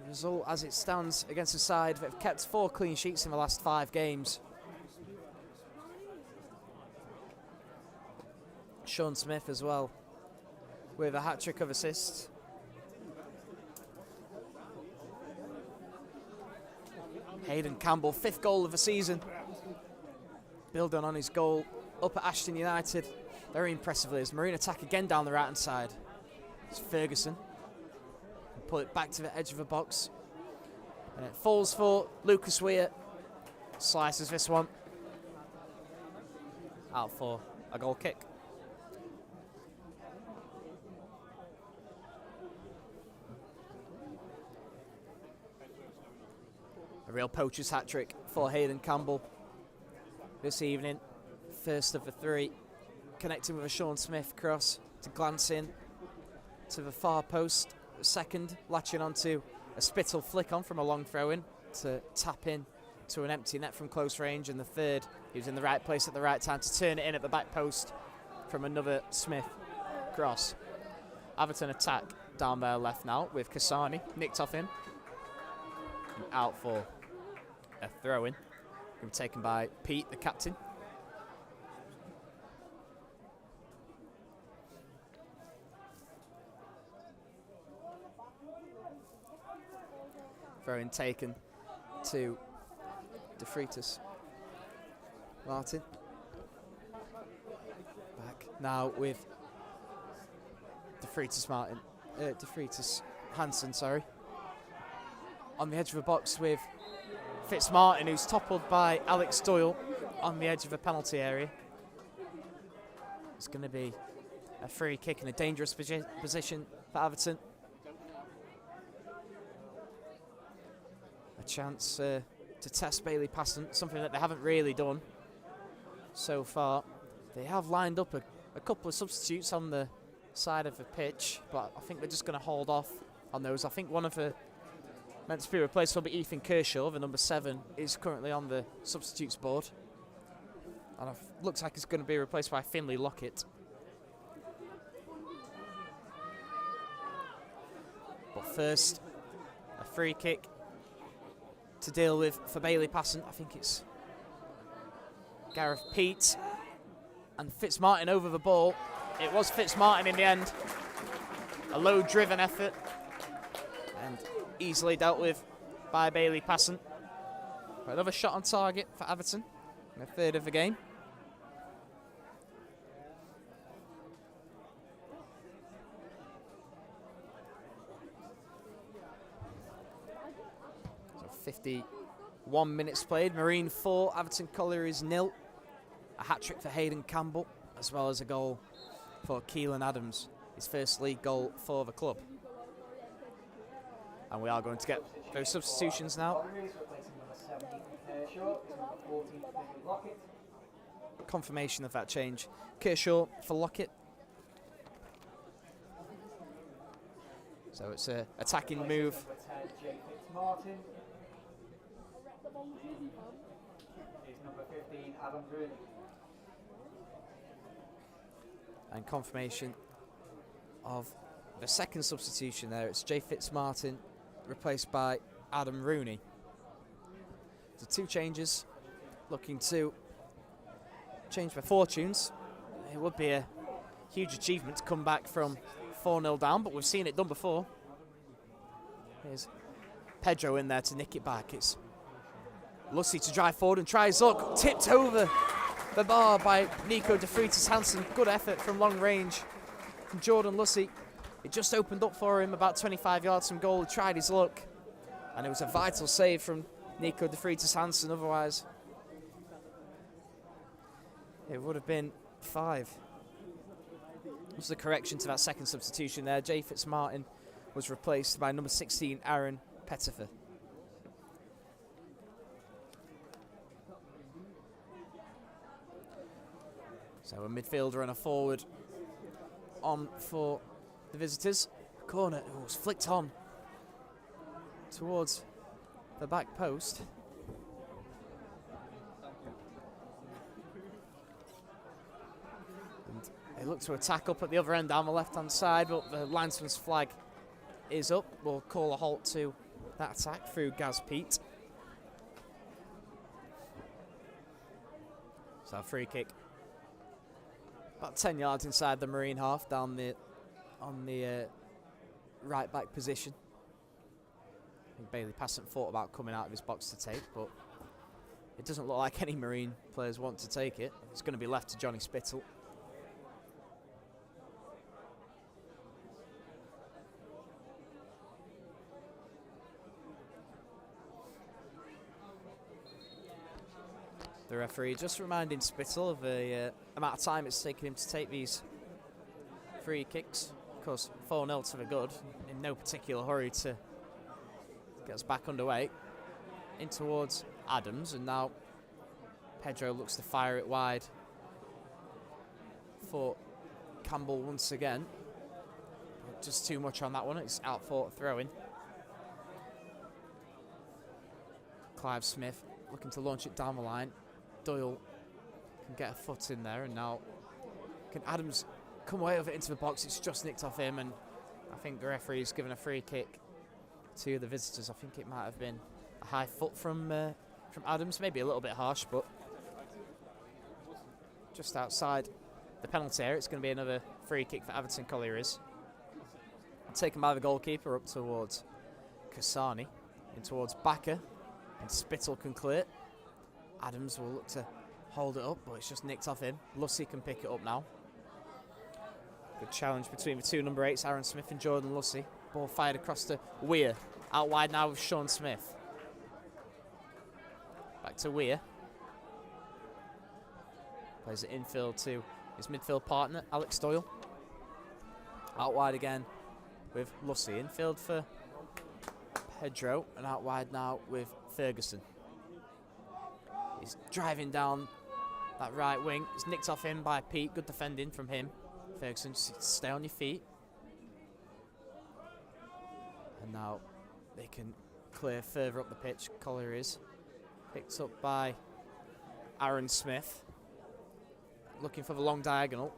result as it stands against a side that have kept 4 clean sheets in the last 5 games. Sean Smith as well with a hat-trick of assists. Hayden Campbell, 5th goal of the season. Building on his goal up at Ashton United. Very impressively as Marine attack again down the right-hand side. It's Ferguson. pull it back to the edge of the box. And it falls for Lucas Weir. Slices this one. Out for a goal kick. A real poacher's hat-trick for Hayden Campbell this evening. First of the three. Connecting with a Sean Smith cross to glance in to the far post. Second, latching onto a Spittle flick on from a long throw-in to tap in to an empty net from close range. And the third, he was in the right place at the right time to turn it in at the back post from another Smith cross. Atherton attack down there left now with Kasani nicked off him. And out for a throw-in. Going to be taken by Pete, the captain. Throw-in taken to De Freitas. Martin. Back now with De Freitas Hansen, sorry. On the edge of the box with Fitzmartin, who's toppled by Alex Doyle on the edge of the penalty area. It's going to be a free kick in a dangerous position for Atherton. A chance to test Bailey Passon, something that they haven't really done so far. They have lined up a couple of substitutes on the side of the pitch, but I think they're just going to hold off on those. I think one of the meant to be replaced will be Ethan Kershaw, the number 7, is currently on the substitutes board. And it looks like it's going to be replaced by Finlay Lockett. But first, a free kick to deal with for Bailey Passon. I think it's Gareth Pete and Fitzmartin over the ball. It was Fitzmartin in the end. A low-driven effort and easily dealt with by Bailey Passon. Another shot on target for Atherton in the third of the game. So 51 minutes played. Marine 4, Atherton Collieries 0. A hat-trick for Hayden Campbell, as well as a goal for Keelan Adams, his first league goal for the club. And we are going to get those substitutions now. Confirmation of that change. Kershaw for Lockett. So it's an attacking move. And confirmation of the second substitution there. It's Jay Fitzmartin replaced by Adam Rooney. So 2 changes, looking to change their fortunes. It would be a huge achievement to come back from 4-0 down, but we've seen it done before. Here's Pedro in there to nick it back. It's Lucy to drive forward and try his luck. Tipped over the bar by Nico De Freitas Hansen. Good effort from long range from Jordan Lucy. It just opened up for him about 25 yards from goal. He tried his luck, and it was a vital save from Nico De Freitas Hansen. Otherwise, it would have been 5. This was the correction to that second substitution there. Jay Fitzmartin was replaced by number 16, Aaron Pettifer. So a midfielder and a forward on for the visitors. Corner was flicked on towards the back post. And they look to attack up at the other end down the left-hand side, but the linesman's flag is up. We'll call a halt to that attack through Gaz Pete. So a free kick. About 10 yards inside the Marine half, down on the right back position. I think Bailey Passon thought about coming out of his box to take, but it doesn't look like any Marine players want to take it. It's going to be left to Johnny Spittle. The referee just reminding Spittle of the amount of time it's taken him to take these free kicks. Of course, 4-0 to the good, in no particular hurry to get us back underway. In towards Adams, and now Pedro looks to fire it wide for Campbell once again. Just too much on that one, it's out for throwing. Clive Smith looking to launch it down the line. Doyle can get a foot in there, and now can Adams come away with it into the box. It's just nicked off him, and I think the referee's given a free kick to the visitors. I think it might have been a high foot from Adams, maybe a little bit harsh, but just outside the penalty area. It's going to be another free kick for Atherton Collieries. Taken by the goalkeeper up towards Kasani, in towards Backer, and Spittle can clear it. Adams will look to hold it up, but it's just nicked off him. Lussey can pick it up now. Good challenge between the two number 8s, Aaron Smith and Jordan Lussey. Ball fired across to Weir. Out wide now with Sean Smith. Back to Weir. Plays it infield to his midfield partner, Alex Doyle. Out wide again with Lussey. Infield for Pedro, and out wide now with Ferguson. He's driving down that right wing. It's nicked off him by Pete. Good defending from him. Ferguson, just stay on your feet. And now they can clear further up the pitch. Collieries picked up by Aaron Smith. Looking for the long diagonal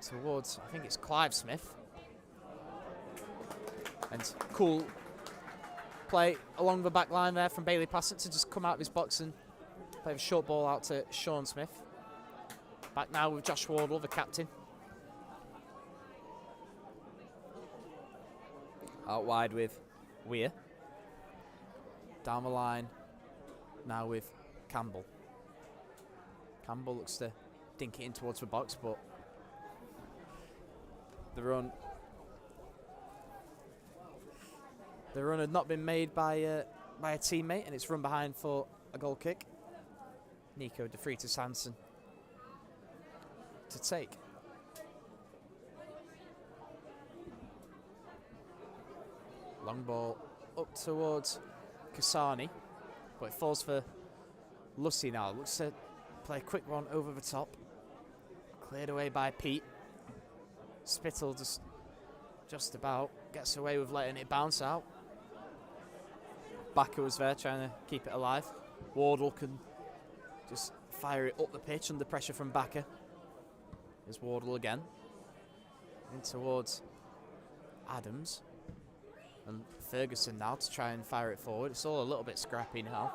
towards, I think it's Clive Smith. And cool play along the back line there from Bailey Passett to just come out of his box and play the short ball out to Sean Smith. Back now with Josh Wardle, the captain. Out wide with Weir. Down the line now with Campbell. Campbell looks to dink it in towards the box, but the run had not been made by a teammate, and it's run behind for a goal kick. Nico de Freitas Hansen to take. Long ball up towards Kasani, but it falls for Lussey now. Looks to play a quick one over the top. Cleared away by Pete. Spittle just about gets away with letting it bounce out. Backer was there trying to keep it alive. Wardle can just fire it up the pitch under pressure from Backer. There's Wardle again. In towards Adams. And Ferguson now to try and fire it forward. It's all a little bit scrappy now.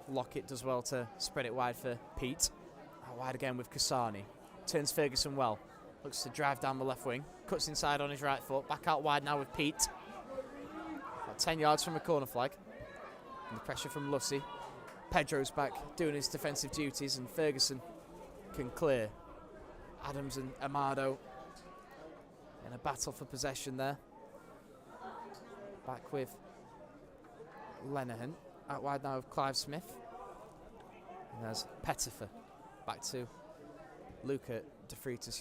Lockett does well to spread it wide for Pete. Out wide again with Kasani. Turns Ferguson well. Looks to drive down the left wing. Cuts inside on his right foot. Back out wide now with Pete. About 10 yards from the corner flag. And the pressure from Lussey. Pedro's back doing his defensive duties, and Ferguson can clear. Adams and Amado in a battle for possession there. Back with Lenihan. Out wide now with Clive Smith. And there's Pettifer. Back to Luca de Freitas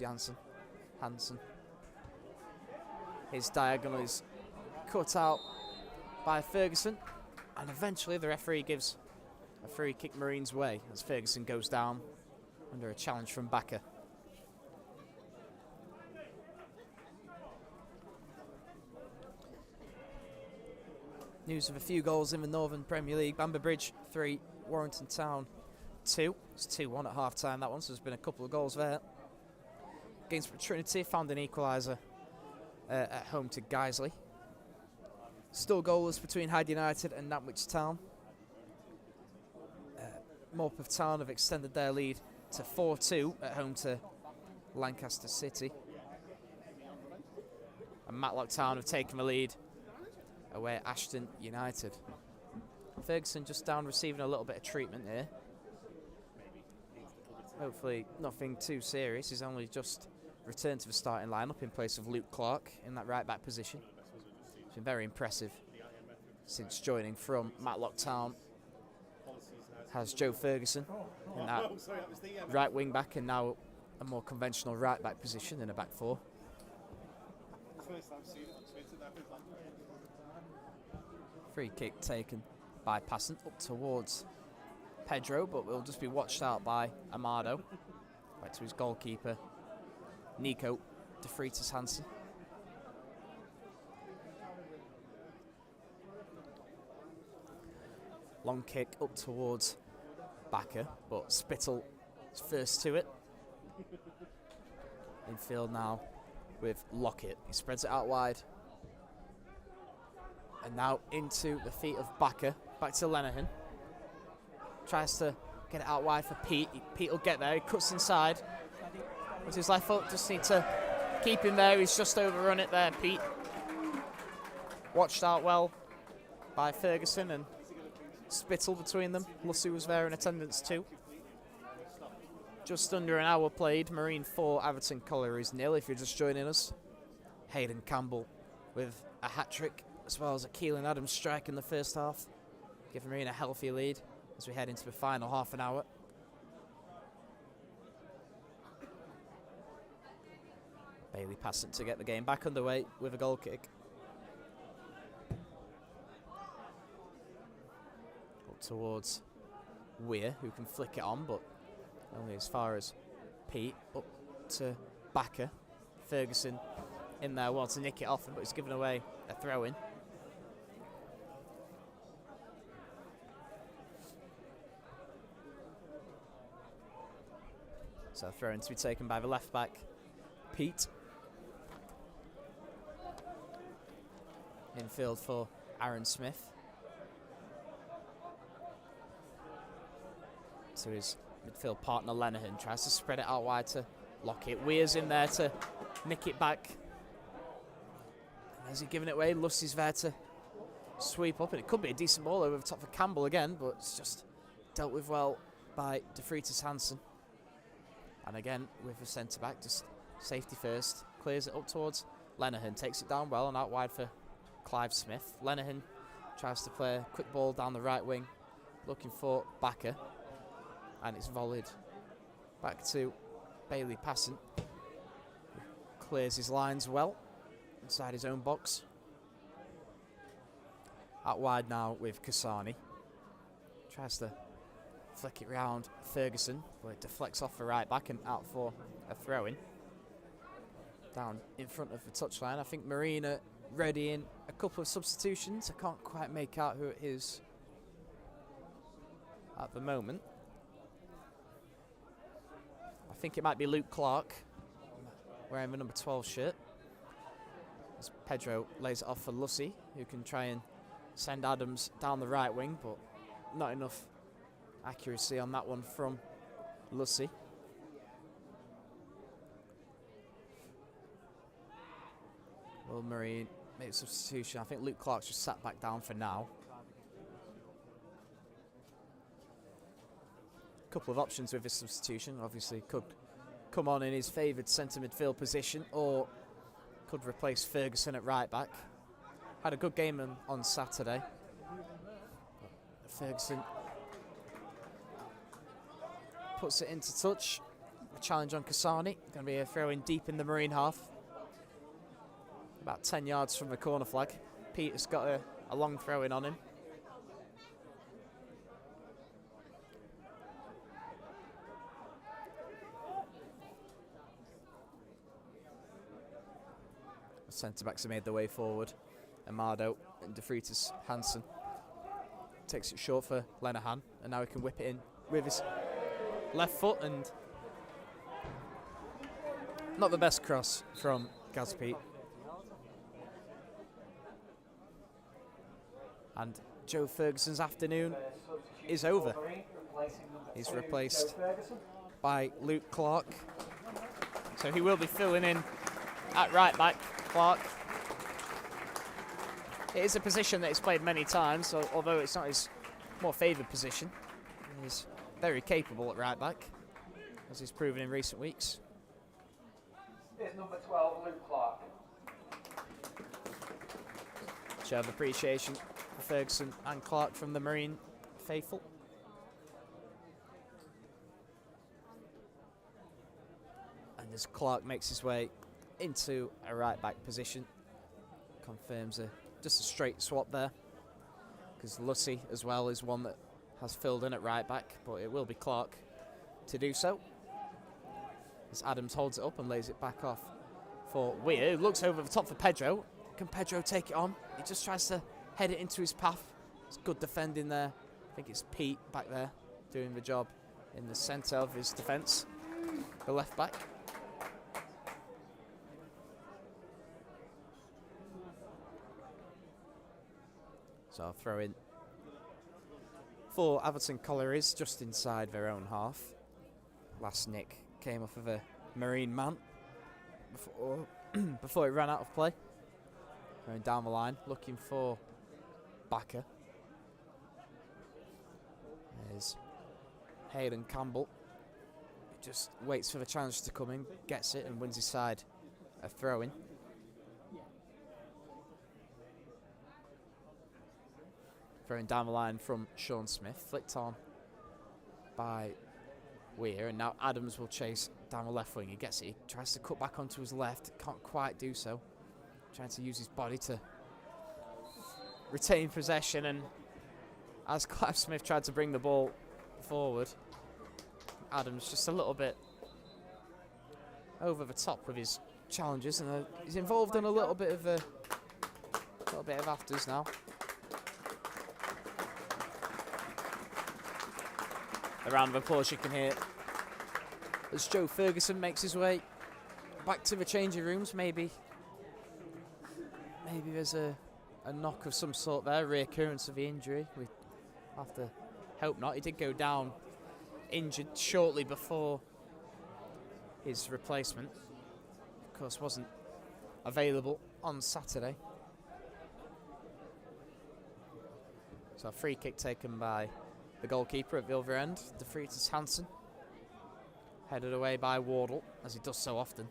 Hansen. His diagonal is cut out by Ferguson. And eventually the referee gives a free kick Marines' way as Ferguson goes down under a challenge from Backer. News of a few goals in the Northern Premier League. Bamber Bridge 3, Warrington Town 2. It's 2-1 at half time, that one, so there's been a couple of goals there. Gainsborough Trinity found an equaliser at home to Guiseley. Still goalless between Hyde United and Nantwich Town. Morpeth Town have extended their lead to 4-2 at home to Lancaster City. And Matlock Town have taken the lead away at Ashton United. Ferguson just down receiving a little bit of treatment here. Hopefully nothing too serious. He's only just returned to the starting lineup in place of Luke Clark in that right back position. It's been very impressive since joining from Matlock Town has Joe Ferguson in that right wing back, and now a more conventional right back position in a back four. Free kick taken by Passant up towards Pedro, but will just be watched out by Amado. Back to his goalkeeper, Nico De Freitas Hansen. Long kick up towards Bakker, but Spittle is first to it. Infield now with Lockett. He spreads it out wide. And now into the feet of Bakker. Back to Lenihan. Tries to get it out wide for Pete. Pete will get there. He cuts inside. With his left foot, just need to keep him there. He's just overrun it there, Pete. Watched out well by Ferguson and Spittle between them. Lucy was there in attendance too. Just under an hour played. Marine 4, Atherton Collieries 0 if you're just joining us. Hayden Campbell with a hat-trick, as well as a Keelan Adams strike in the first half, giving Marine a healthy lead as we head into the final half an hour. Bailey Passant to get the game back underway with a goal kick. Up towards Weir, who can flick it on, but only as far as Pete. Up to Bakker. Ferguson in there wants to nick it off him, but he's given away a throw-in. So a throw-in to be taken by the left-back, Pete. Infield for Aaron Smith. To his midfield partner Lenihan, tries to spread it out wide to Lockett. Weir's in there to nick it back. And as he's giving it away, Lucy's there to sweep up, and it could be a decent ball over the top of Campbell again, but it's just dealt with well by De Freitas Hansen. And again, with the centre-back, just safety first, clears it up towards Lenihan, takes it down well and out wide for Clive Smith. Lenihan tries to play a quick ball down the right wing, looking for Bakker, and it's volleyed back to Bailey Passant. Clears his lines well inside his own box. Out wide now with Kasani. Tries to flick it round Ferguson, but it deflects off the right back and out for a throw-in. Down in front of the touchline. I think Marina readying a couple of substitutions. I can't quite make out who it is at the moment. I think it might be Luke Clark wearing the number 12 shirt. As Pedro lays it off for Lucy, who can try and send Adams down the right wing, but not enough accuracy on that one from Lucy. Will Marine make a substitution? I think Luke Clark's just sat back down for now. Couple of options with his substitution. Obviously could come on in his favoured centre midfield position, or could replace Ferguson at right back. Had a good game on Saturday. Ferguson puts it into touch. A challenge on Kasani. Going to be a throw in deep in the Marine half. About 10 yards from the corner flag. Peter's got a long throw in on him. Centre-backs have made their way forward. Amado and De Freitas Hansen. Takes it short for Lenihan, and now he can whip it in with his left foot, and not the best cross from Gaz Pete. And Joe Ferguson's afternoon is over. He's replaced by Luke Clark. So he will be filling in at right back, Clark. It is a position that he's played many times, so although it's not his more favoured position, he's very capable at right back, as he's proven in recent weeks. Here's number 12, Luke Clark. Show of appreciation for Ferguson and Clark from the Marine faithful. And as Clark makes his way into a right back position, confirms just a straight swap there, because Lucy as well is one that has filled in at right back, but it will be Clark to do so. As Adams holds it up and lays it back off for Weir, who looks over the top for Pedro. Can Pedro take it on? He just tries to head it into his path. It's good defending there. I think it's Pete back there doing the job in the centre of his defence, the left back. So I'll throw in for Atherton Collieries just inside their own half. Last nick came off of a Marine man before it ran out of play. Going down the line, looking for Backer. There's Hayden Campbell. He just waits for the challenge to come in, gets it and wins his side a throw-in. Throwing down the line from Sean Smith, flicked on by Weir, and now Adams will chase down the left wing. He gets it, he tries to cut back onto his left, can't quite do so. Trying to use his body to retain possession, and as Clive Smith tried to bring the ball forward, Adams just a little bit over the top with his challenges, and he's involved in a little bit of afters now. A round of applause you can hear as Joe Ferguson makes his way back to the changing rooms. Maybe there's a knock of some sort there, reoccurrence of the injury. We have to hope not. He did go down injured shortly before his replacement. Of course, wasn't available on Saturday. So a free kick taken by the goalkeeper at the other end, DeFreitas Hansen. Headed away by Wardle, as he does so often.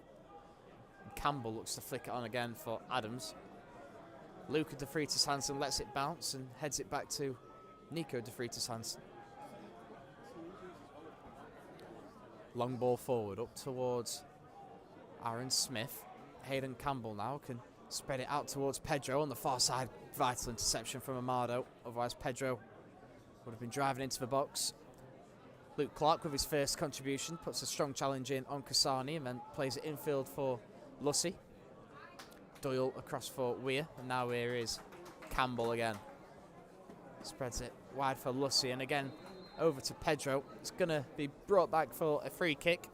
And Campbell looks to flick it on again for Adams. Luca DeFreitas Hansen lets it bounce and heads it back to Nico DeFreitas Hansen. Long ball forward up towards Aaron Smith. Hayden Campbell now can spread it out towards Pedro on the far side. Vital interception from Amado. Otherwise Pedro would have been driving into the box. Luke Clark with his first contribution puts a strong challenge in on Kasani and then plays it infield for Lucy. Doyle across for Weir, and now here is Campbell again. Spreads it wide for Lucy, and again over to Pedro. It's going to be brought back for a free kick.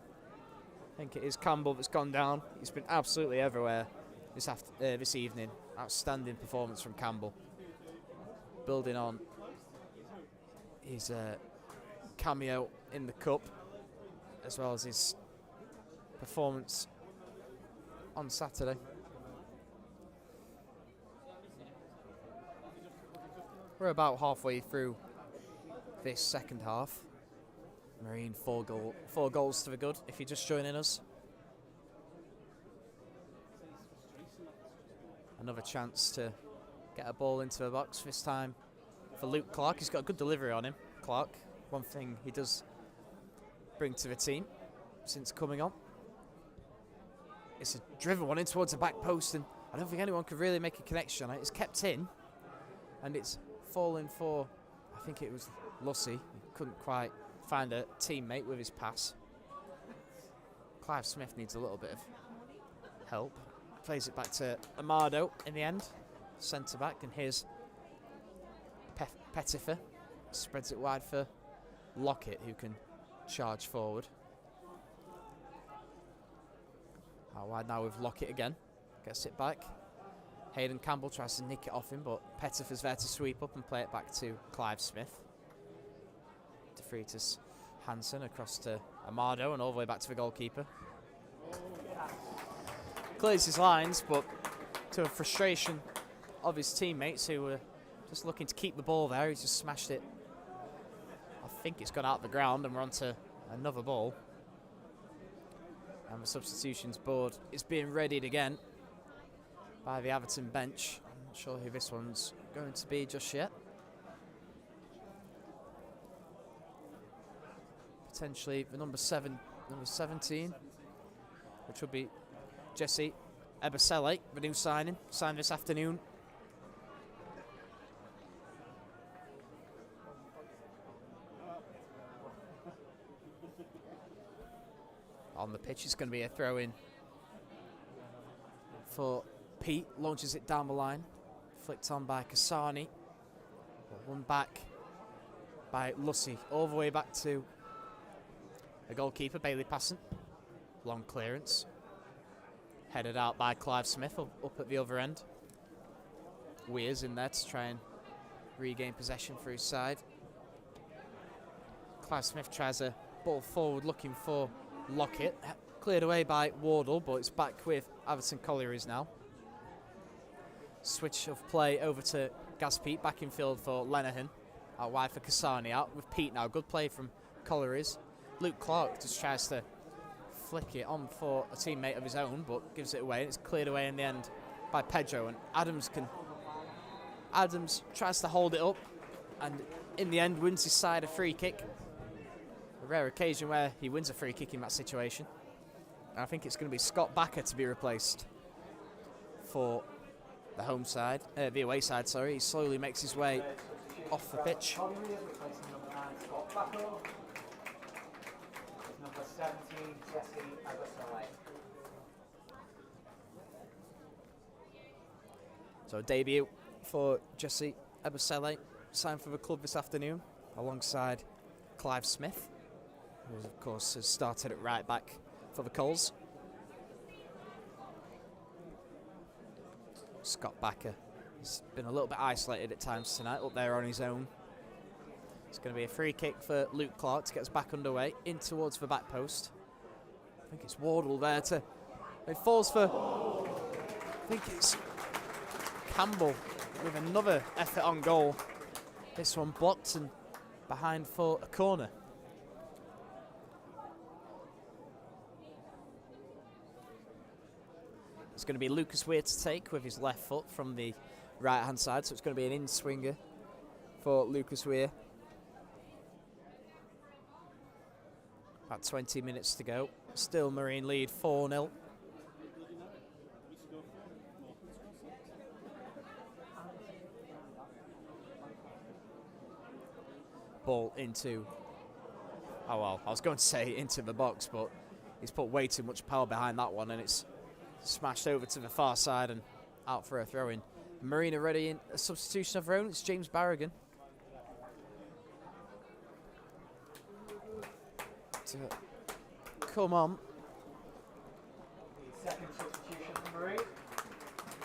I think it is Campbell that's gone down. He's been absolutely everywhere this evening. Outstanding performance from Campbell. Building on his cameo in the Cup, as well as his performance on Saturday. We're about halfway through this second half. Marine four goals to the good if you're just joining us. Another chance to get a ball into the box, this time for Luke Clark. He's got a good delivery on him, Clark. One thing he does bring to the team since coming on. It's a driven one in towards the back post, and I don't think anyone could really make a connection on it. It's kept in, and it's fallen for, I think it was Lucy. He couldn't quite find a teammate with his pass. Clive Smith needs a little bit of help. Plays it back to Amado in the end, centre back, and here's Pettifer. Spreads it wide for Lockett, who can charge forward. Out wide now with Lockett again. Gets it back. Hayden Campbell tries to nick it off him, but Pettifer's there to sweep up and play it back to Clive Smith. DeFreitas Hansen across to Amado and all the way back to the goalkeeper. Clears his lines, but to a frustration of his teammates who were just looking to keep the ball there. He's just smashed it. I think it's gone out the ground, and we're on to another ball. And the substitutions board is being readied again by the Atherton bench. Not sure who this one's going to be just yet. Potentially the number 17, which will be Jesse Ebasele, the new signing, signed this afternoon. On the pitch, it's going to be a throw-in for Pete. Launches it down the line. Flicked on by Kasani. One back by Lussey. All the way back to the goalkeeper, Bailey Passant. Long clearance. Headed out by Clive Smith up at the other end. Weir's in there to try and regain possession for his side. Clive Smith tries a ball forward looking for Lockett. Cleared away by Wardle, but it's back with Atherton Collieries now. Switch of play over to Gaz Pete, back in field for Lenihan. Out wide for Kasani, out with Pete now. Good play from Collieries. Luke Clark just tries to flick it on for a teammate of his own, but gives it away. It's cleared away in the end by Pedro, and Adams tries to hold it up, and in the end wins his side a free kick. A rare occasion where he wins a free kick in that situation. And I think it's going to be Scott Backer to be replaced for the home side, the away side, sorry. He slowly makes his way off the pitch. Collieries replacing number 9, Scott Backer. Number 17, Jesse Ebasele. So a debut for Jesse Ebasele, signed for the club this afternoon, alongside Clive Smith, who of course has started at right back for the Coles. Scott Backer has been a little bit isolated at times tonight, up there on his own. It's going to be a free kick for Luke Clark to get us back underway, in towards the back post. I think it's Wardle there to... It falls for... I think it's Campbell with another effort on goal. This one blocked and behind for a corner. It's going to be Lucas Weir to take with his left foot from the right-hand side, so it's going to be an in-swinger for Lucas Weir. About 20 minutes to go. Still Marine lead 4-0. Ball into... Oh, well, I was going to say into the box, but he's put way too much power behind that one, and it's smashed over to the far side and out for a throw-in. Marine are ready in a substitution of their own. It's James Barragan to come on. The second substitution for Marine,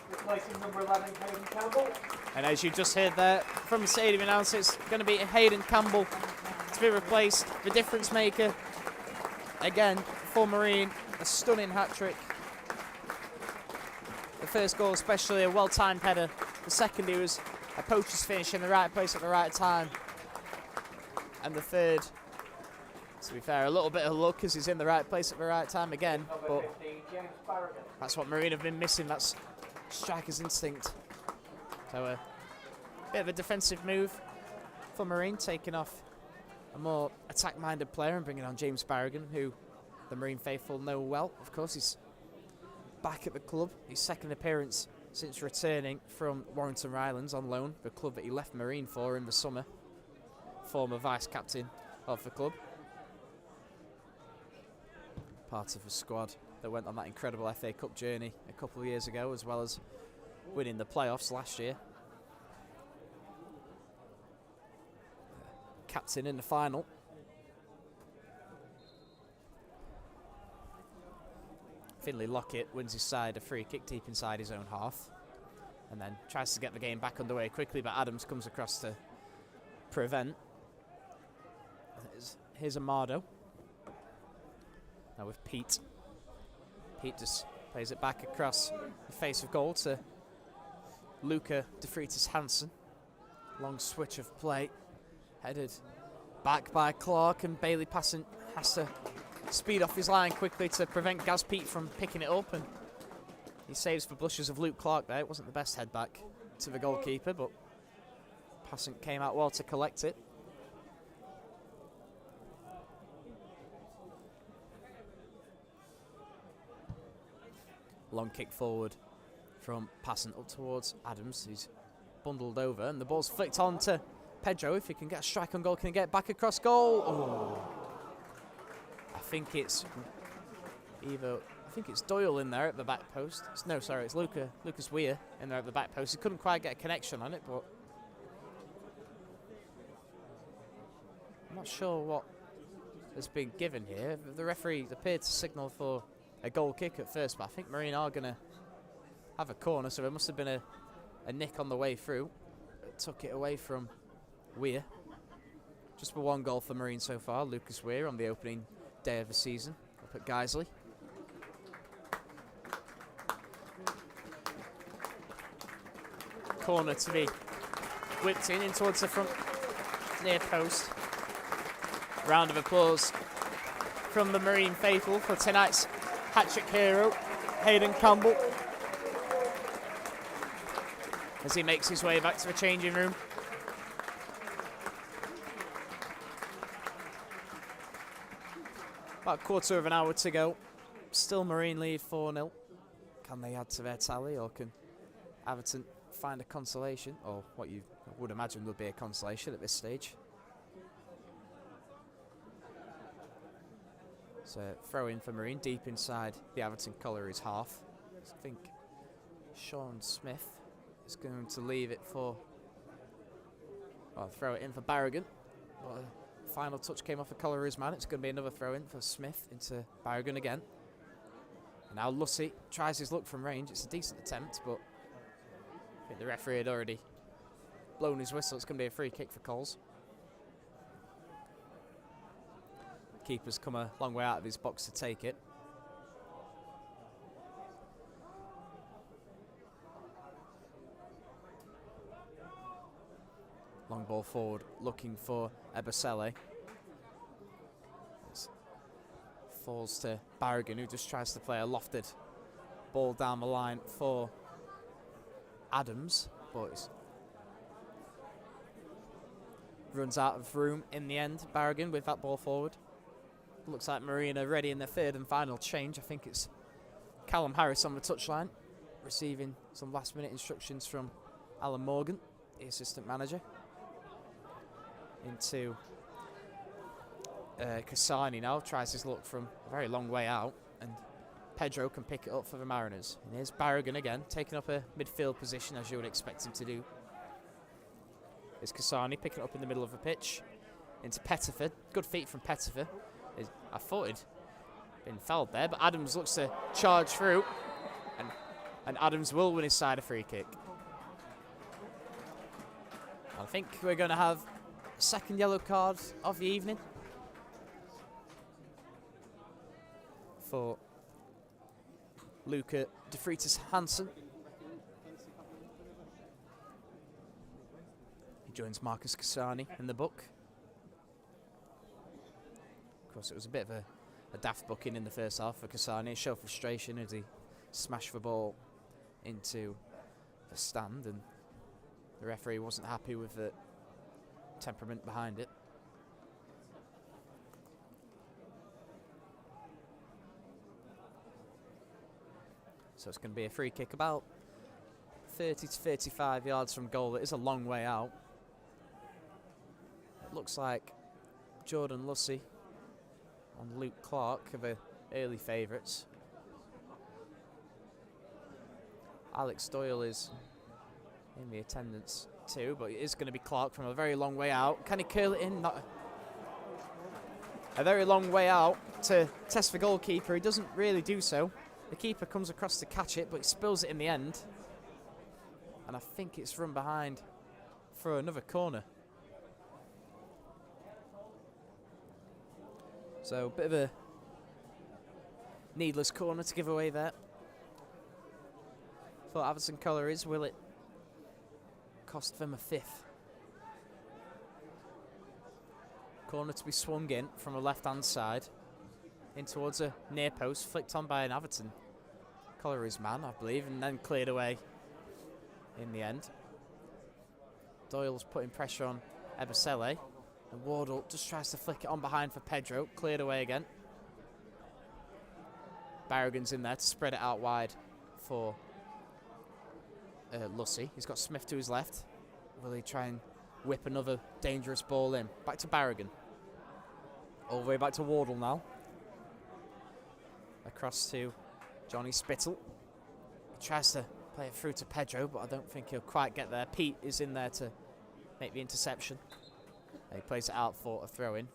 replacing number 11, Hayden Campbell. And as you just heard there from the stadium announcer, it's going to be Hayden Campbell to be replaced, the difference maker. Again, for Marine, a stunning hat-trick. The first goal especially a well-timed header. The second, he was a poacher's finish in the right place at the right time. And the third, to be fair, a little bit of luck as he's in the right place at the right time again. But that's what Marine have been missing, that's striker's instinct. So a bit of a defensive move for Marine, taking off a more attack-minded player and bringing on James Barragan, who the Marine faithful know well. Of course, he's back at the club, his second appearance since returning from Warrington Rylands on loan, the club that he left Marine for in the summer. Former vice-captain of the club. Part of a squad that went on that incredible FA Cup journey a couple of years ago, as well as winning the playoffs last year. Captain in the final. Finlay Lockett wins his side a free kick deep inside his own half, and then tries to get the game back underway quickly, but Adams comes across to prevent. Here's Amado. Now with Pete. Pete just plays it back across the face of goal to Luca De Freitas Hansen. Long switch of play. Headed back by Clark, and Bailey Passant has to speed off his line quickly to prevent Gaz Pete from picking it up, and he saves the blushes of Luke Clark there. It wasn't the best head back to the goalkeeper, but passant came out well to collect it. Long kick forward from passant up towards Adams, who's bundled over, and the ball's flicked on to Pedro. If he can get a strike on goal, can he get back across goal? Oh, I think it's Doyle in there at the back post. No, sorry, it's Lucas Weir in there at the back post. He couldn't quite get a connection on it, but I'm not sure what has been given here. The referee appeared to signal for a goal kick at first, but I think Marine are going to have a corner, so there must have been a nick on the way through. It took it away from Weir. Just for one goal for Marine so far, Lucas Weir on the opening day of the season up at Guiseley. Corner to be whipped in towards the front near post. Round of applause from the Marine faithful for tonight's hat-trick hero, Hayden Campbell, as he makes his way back to the changing room. About a quarter of an hour to go. Still Marine lead 4-0. Can they add to their tally, or can Atherton find a consolation, or what you would imagine would be a consolation at this stage? So throw in for Marine deep inside the Atherton Collieries half. I think Sean Smith is going to leave it for, throw it in for Barragan. Well, final touch came off a Collieries man. It's going to be another throw in for Smith into Barragan again. And now Lussey tries his luck from range. It's a decent attempt, but I think the referee had already blown his whistle. It's going to be a free kick for Coles. Keeper's come a long way out of his box to take it. Long ball forward, looking for Ebasele. Falls to Barragan, who just tries to play a lofted ball down the line for Adams, but runs out of room in the end. Barragan with that ball forward. Looks like Marine are ready in their third and final change. I think it's Callum Harris on the touchline, receiving some last-minute instructions from Alan Morgan, the assistant manager. Into Cassani now, tries his luck from a very long way out, and Pedro can pick it up for the Mariners. And here's Barragan again, taking up a midfield position as you would expect him to do. There's Cassani picking it up in the middle of the pitch. Into Pettifer, good feet from Pettifer. I thought he'd been fouled there, but Adams looks to charge through, and Adams will win his side a free kick. I think we're going to have a second yellow card of the evening for Luca De Freitas Hansen. He joins Marcus Cassani in the book. Of course, it was a bit of a daft booking in the first half for Cassani. Showed frustration as he smashed the ball into the stand, and the referee wasn't happy with the temperament behind it. So it's going to be a free kick about 30 to 35 yards from goal. It is a long way out. It looks like Jordan Lussey and Luke Clark are the early favourites. Alex Doyle is in the attendance too, but it is going to be Clark from a very long way out. Can he curl it in? Not a very long way out to test the goalkeeper. He doesn't really do so. The keeper comes across to catch it, but he spills it in the end. And I think it's run behind for another corner. So a bit of a needless corner to give away there for Atherton Collieries. Will it cost them a fifth? Corner to be swung in from a left-hand side in towards a near post, flicked on by an Atherton Collieries man, I believe, and then cleared away in the end. Doyle's putting pressure on Ebasele. And Wardle just tries to flick it on behind for Pedro. Cleared away again. Barragan's in there to spread it out wide for Lussey. He's got Smith to his left. Will he try and whip another dangerous ball in? Back to Barragan. All the way back to Wardle now. Across to Johnny Spittle. He tries to play it through to Pedro, but I don't think he'll quite get there. Pete is in there to make the interception. He plays it out for a throw-in.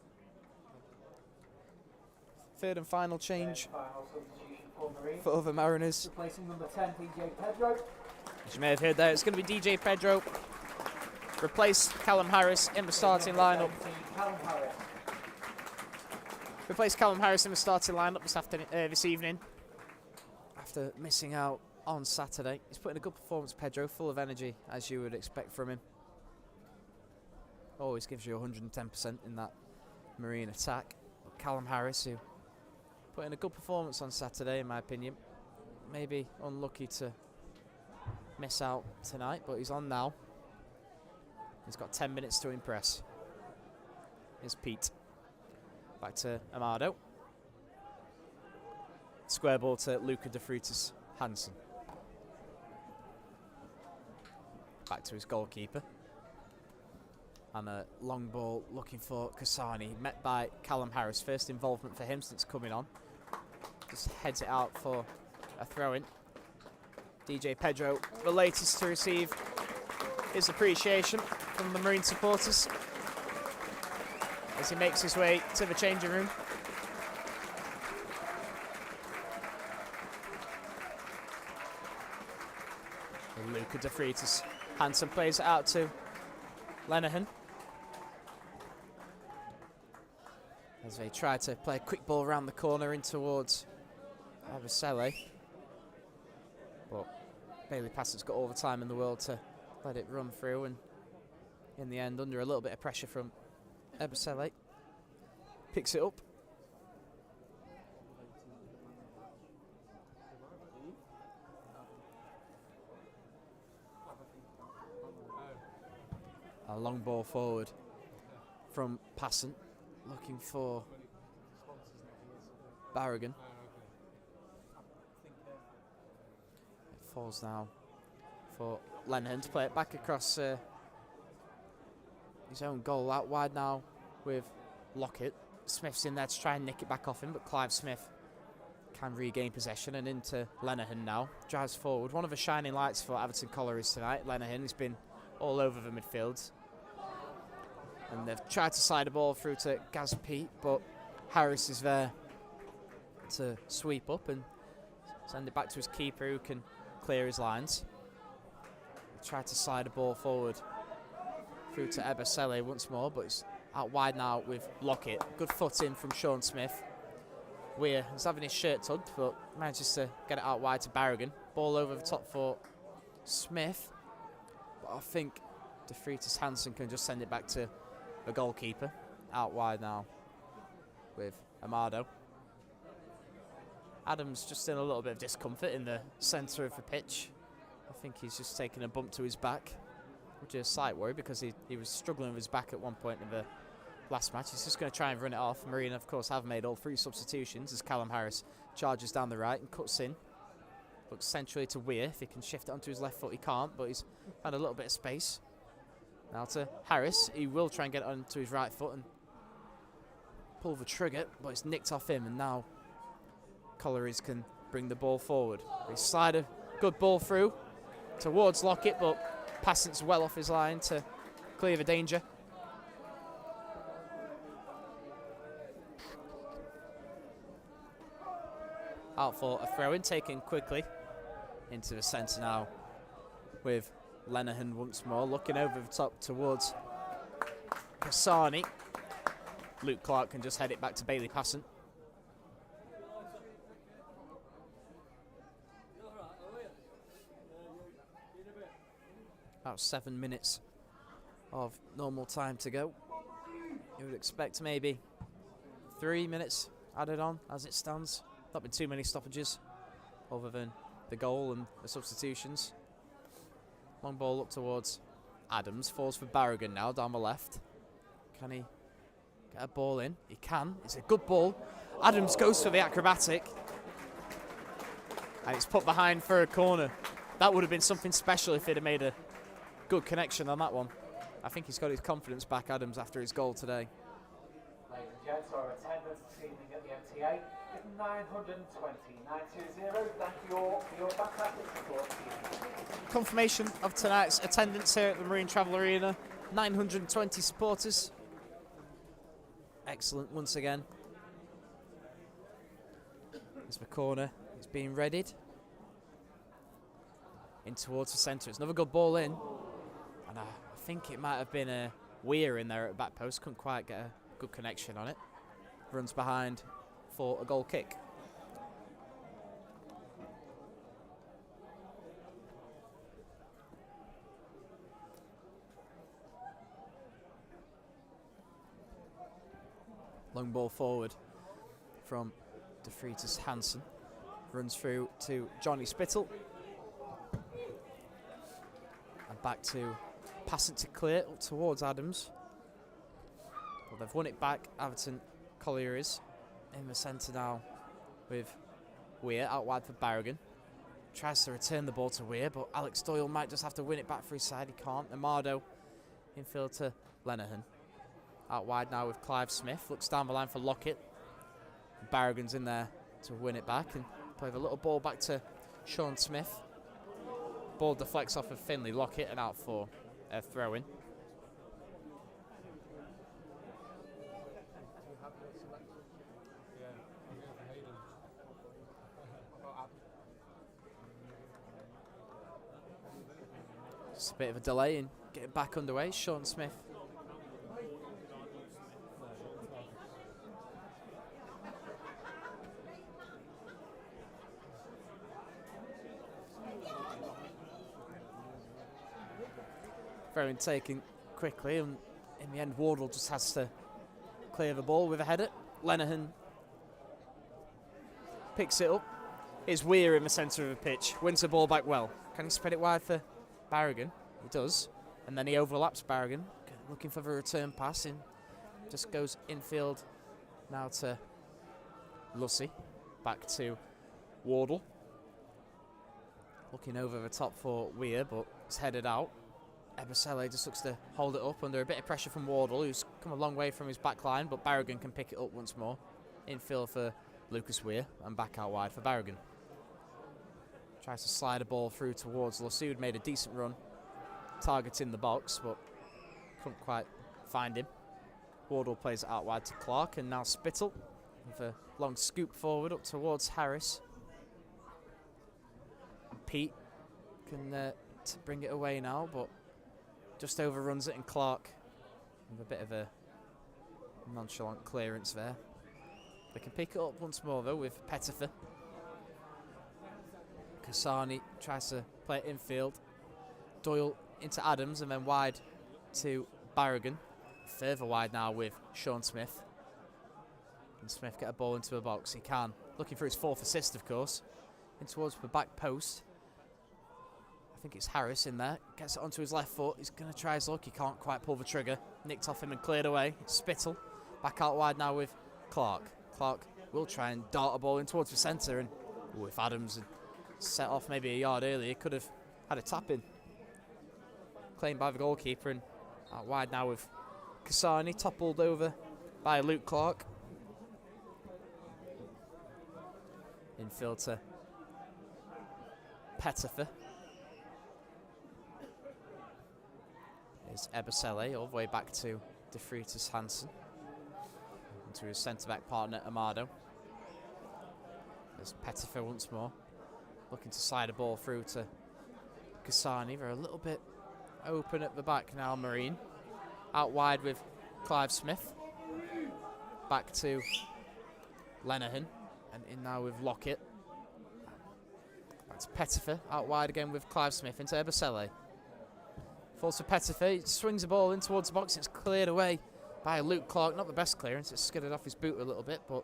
Third and final change for other Mariners. Replacing number 10, DJ Pedro. As you may have heard there, it's going to be DJ Pedro. Replace Callum Harris in the starting lineup. Replace Callum Harris in the starting lineup this evening. After missing out on Saturday. He's put in a good performance, Pedro, full of energy, as you would expect from him. Always gives you 110% in that Marine attack. But Callum Harris, who put in a good performance on Saturday, in my opinion. Maybe unlucky to miss out tonight, but he's on now. He's got 10 minutes to impress. Here's Pete. Back to Amado. Square ball to Luca De Frutis Hansen. Back to his goalkeeper. And a long ball looking for Kasani. Met by Callum Harris. First involvement for him since coming on. Just heads it out for a throw-in. DJ Pedro, the latest to receive his appreciation from the Marine supporters as he makes his way to the changing room. And Luca De Frutis Hansen plays it out to Lenihan as they try to play a quick ball around the corner in towards Ebasele. But Bailey Passett's got all the time in the world to let it run through, and in the end, under a little bit of pressure from Ebasele, picks it up. A long ball forward from Passant, looking for Barragan. It falls now for Lenihan to play it back across his own goal, out wide now with Lockett. Smith's in there to try and nick it back off him, but Clive Smith can regain possession, and into Lenihan now. Drives forward. One of the shining lights for Atherton Collieries tonight. Lenihan has been all over the midfield. And they've tried to slide the ball through to Gaz Pete, but Harris is there to sweep up and send it back to his keeper, who can clear his lines. They tried to slide the ball forward through to Ebasele once more, but it's out wide now with Lockett. Good foot in from Sean Smith. Weir is having his shirt tugged, but manages to get it out wide to Barragan. Ball over the top for Smith, but I think De Frutis Hansen can just send it back to the goalkeeper. Out wide now with Amado. Adams just in a little bit of discomfort in the centre of the pitch. I think he's just taken a bump to his back, which is a slight worry because he was struggling with his back at one point in the last match. He's just going to try and run it off. Marine, of course, have made all 3 substitutions as Callum Harris charges down the right and cuts in. Looks centrally to Weir. If he can shift it onto his left foot, he can't, but he's had a little bit of space. Now to Harris. He will try and get it onto his right foot and pull the trigger, but it's nicked off him, and now Collieries can bring the ball forward. They slide a good ball through towards Lockett, but Passant's well off his line to clear the danger. Out for a throw-in, taken quickly into the centre now with Lenihan once more, looking over the top towards Kasani. Luke Clark can just head it back to Bailey Passant. About 7 minutes of normal time to go. You would expect maybe 3 minutes added on as it stands. Not been too many stoppages other than the goal and the substitutions. Long ball up towards Adams. Falls for Barragan now down the left. Can he get a ball in? He can. It's a good ball. Adams goes for the acrobatic. And it's put behind for a corner. That would have been something special if he'd have made a good connection on that one. I think he's got his confidence back, Adams, after his goal today. Ladies and gents, our attendance this evening at the MTA is 920. 920. Thank you all for your fantastic support. Confirmation of tonight's attendance here at the Marine Travel Arena. 920 supporters. Excellent once again. There's the corner. It's being readied. In towards the centre. It's another good ball in. And I think it might have been a Weir in there at the back post. Couldn't quite get a good connection on it. Runs behind for a goal kick. Long ball forward from De Freitas Hansen. Runs through to Johnny Spittle. And back to pass it to clear up towards Adams. But they've won it back. Atherton Collieries in the centre now with Weir out wide for Barragan. Tries to return the ball to Weir, but Alex Doyle might just have to win it back for his side. He can't. Amado infield to Lenihan. Out wide now with Clive Smith. Looks down the line for Lockett. Barragan's in there to win it back and play the little ball back to Sean Smith. Ball deflects off of Finley. Lockett and out for a throw-in. Just a bit of a delay in getting back underway. Sean Smith. Throw-in taken quickly, and in the end Wardle just has to clear the ball with a header. Lenihan picks it up. It's Weir in the centre of the pitch. Wins the ball back well. Can he spread it wide for Barragan? He does. And then he overlaps Barragan, looking for the return pass in. Just goes infield now to Lussey. Back to Wardle. Looking over the top for Weir, but it's headed out. Ebosele just looks to hold it up under a bit of pressure from Wardle, who's come a long way from his back line, but Barragan can pick it up once more. Infield for Lucas Weir and back out wide for Barragan. Tries to slide a ball through towards Lussey, who'd made a decent run, targeting the box, but couldn't quite find him. Wardle plays it out wide to Clark, and now Spittle with a long scoop forward up towards Harris. Pete can bring it away now, but just overruns it, and Clark with a bit of a nonchalant clearance there. They can pick it up once more though with Pettifer. Kasani tries to play it infield. Doyle into Adams and then wide to Barragan. Further wide now with Sean Smith. Can Smith get a ball into a box? He can. Looking for his fourth assist, of course. In towards the back post. I think it's Harris in there. Gets it onto his left foot. He's going to try his luck. He can't quite pull the trigger. Nicked off him and cleared away. It's Spittle. Back out wide now with Clark. Clark will try and dart a ball in towards the centre. And if Adams had set off maybe a yard earlier, he could have had a tap in. Claimed by the goalkeeper. And out wide now with Kasani. Toppled over by Luke Clark. Infield to Pettifer. Is Ebosele all the way back to De Freitas Hansen. And to his centre-back partner, Amado. There's Pettifer once more. Looking to slide a ball through to Kasani. They're a little bit open at the back now, Marine. Out wide with Clive Smith. Back to Lenihan. And in now with Lockett. Back to Pettifer. Out wide again with Clive Smith into Ebosele. Falls to Pettifer, he swings the ball in towards the box. It's cleared away by Luke Clark. Not the best clearance, it's skidded off his boot a little bit, but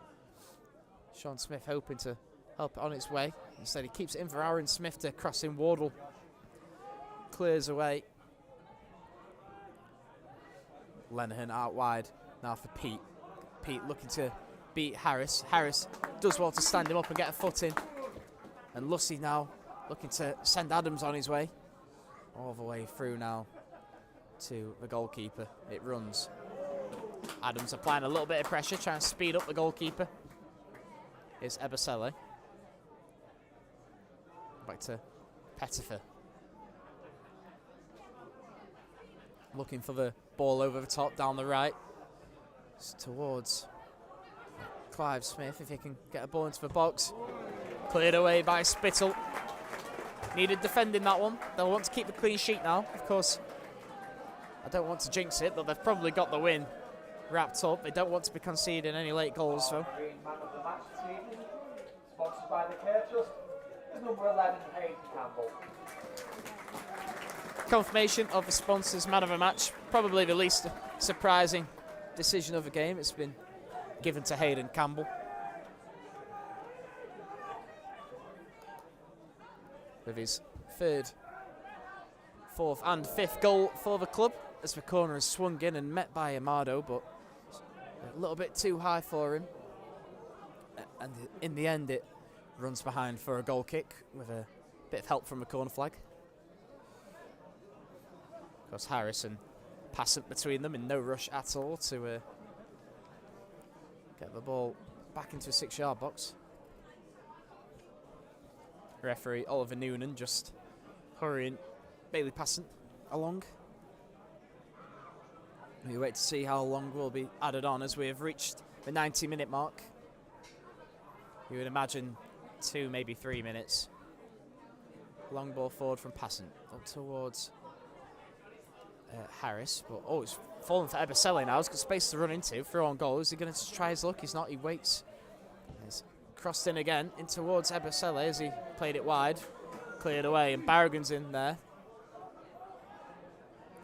Sean Smith hoping to help it on its way. Instead, he keeps it in for Aaron Smith to cross in. Wardle clears away. Lenihan out wide now for Pete. Pete looking to beat Harris. Harris does well to stand him up and get a foot in. And Lucy now looking to send Adams on his way. All the way through now to the goalkeeper. It runs. Adams applying a little bit of pressure, trying to speed up the goalkeeper. Here's Ebasele. Back to Pettifer. Looking for the ball over the top, down the right. It's towards Clive Smith, if he can get a ball into the box. Cleared away by Spittle. Needed defending that one. They'll want to keep the clean sheet now. Of course, I don't want to jinx it, but they've probably got the win wrapped up. They don't want to be conceding any late goals, though. Man of the match this evening, sponsored by the Care Trust, is number 11, Hayden Campbell. Confirmation of the sponsors' man of the match. Probably the least surprising decision of the game. It's been given to Hayden Campbell. With his third, fourth and fifth goal for the club, as the corner is swung in and met by Amado, but a little bit too high for him. And in the end, it runs behind for a goal kick with a bit of help from the corner flag. Of course, Harris and Passant between them in no rush at all to get the ball back into a 6-yard box. Referee Oliver Noonan just hurrying Bailey Passant along. We wait to see how long will be added on as we have reached the 90-minute mark. You would imagine 2, maybe 3 minutes. Long ball forward from Passant up towards Harris, but it's fallen for Ebasele now. He's got space to run into. Through on goal. Is he going to try his luck? He's not. He waits. He's crossed in again in towards Ebasele as he played it wide. Cleared away, and Barragan's in there.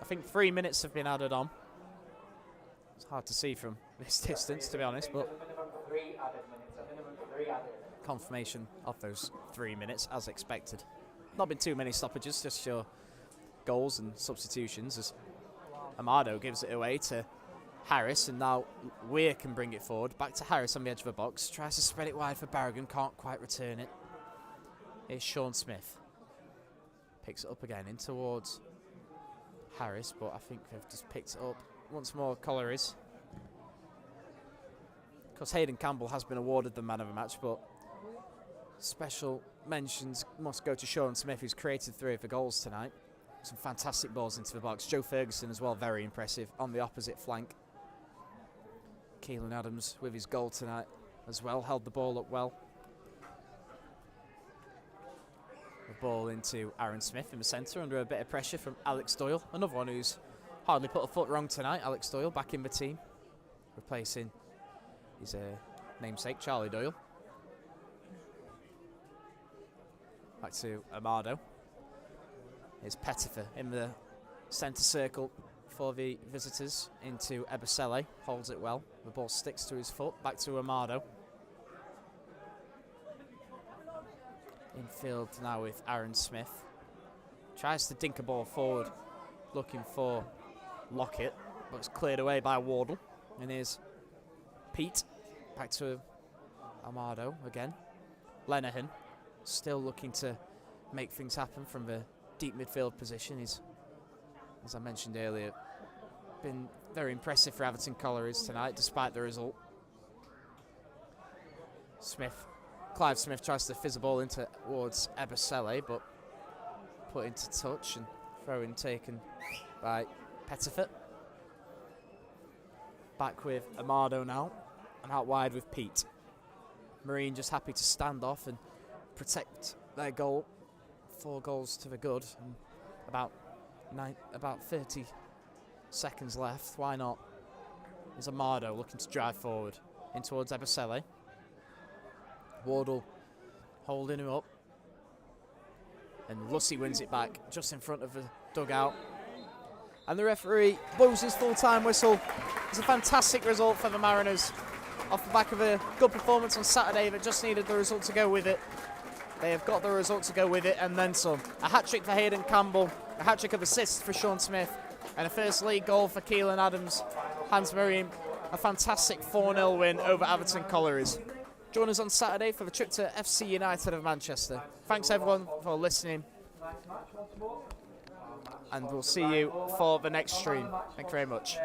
I think 3 minutes have been added on. It's hard to see from this distance, to be honest, but confirmation of those 3 minutes as expected. Not been too many stoppages, just your goals and substitutions as Amado gives it away to Harris, and now Weir can bring it forward. Back to Harris on the edge of the box. Tries to spread it wide for Barragan, can't quite return it. Here's Sean Smith. Picks it up again in towards Harris, but I think they've just picked it up once more. Collieries. Of course, Hayden Campbell has been awarded the man of the match, but special mentions must go to Sean Smith, who's created 3 of the goals tonight. Some fantastic balls into the box. Joe Ferguson as well, very impressive on the opposite flank. Keelan Adams with his goal tonight as well, held the ball up well. The ball into Aaron Smith in the centre under a bit of pressure from Alex Doyle. Another one who's hardly put a foot wrong tonight, Alex Doyle, back in the team. Replacing his namesake, Charlie Doyle. Back to Amado. Here's Pettifer in the centre circle for the visitors into Ebasele. Holds it well. The ball sticks to his foot. Back to Amado. Infield now with Aaron Smith. Tries to dink a ball forward, looking for Lockett, but it's cleared away by Wardle. And here's Pete. Back to Amado again. Lenihan still looking to make things happen from the deep midfield position. He's, as I mentioned earlier, been very impressive for Atherton Collieries tonight, despite the result. Clive Smith tries to fizz a ball into towards Ebasele, but put into touch, and throw-in taken by Pettifer. Back with Amado now, and out wide with Pete. Marine just happy to stand off and protect their goal. 4 goals to the good, and about 30 seconds left. Why not? There's Amado looking to drive forward in towards Ebasele. Wardle holding him up, and Lucy wins it back just in front of the dugout. And the referee blows his full-time whistle. It's a fantastic result for the Mariners off the back of a good performance on Saturday that just needed the result to go with it. They have got the result to go with it, and then some. A hat-trick for Hayden Campbell, a hat-trick of assists for Sean Smith, And a first league goal for Keelan Adams, Hans Marine. A fantastic 4-0 win over Atherton Collieries. Join us on Saturday for the trip to FC United of Manchester. Thanks everyone for listening, and we'll see you for the next stream. Thank you very much.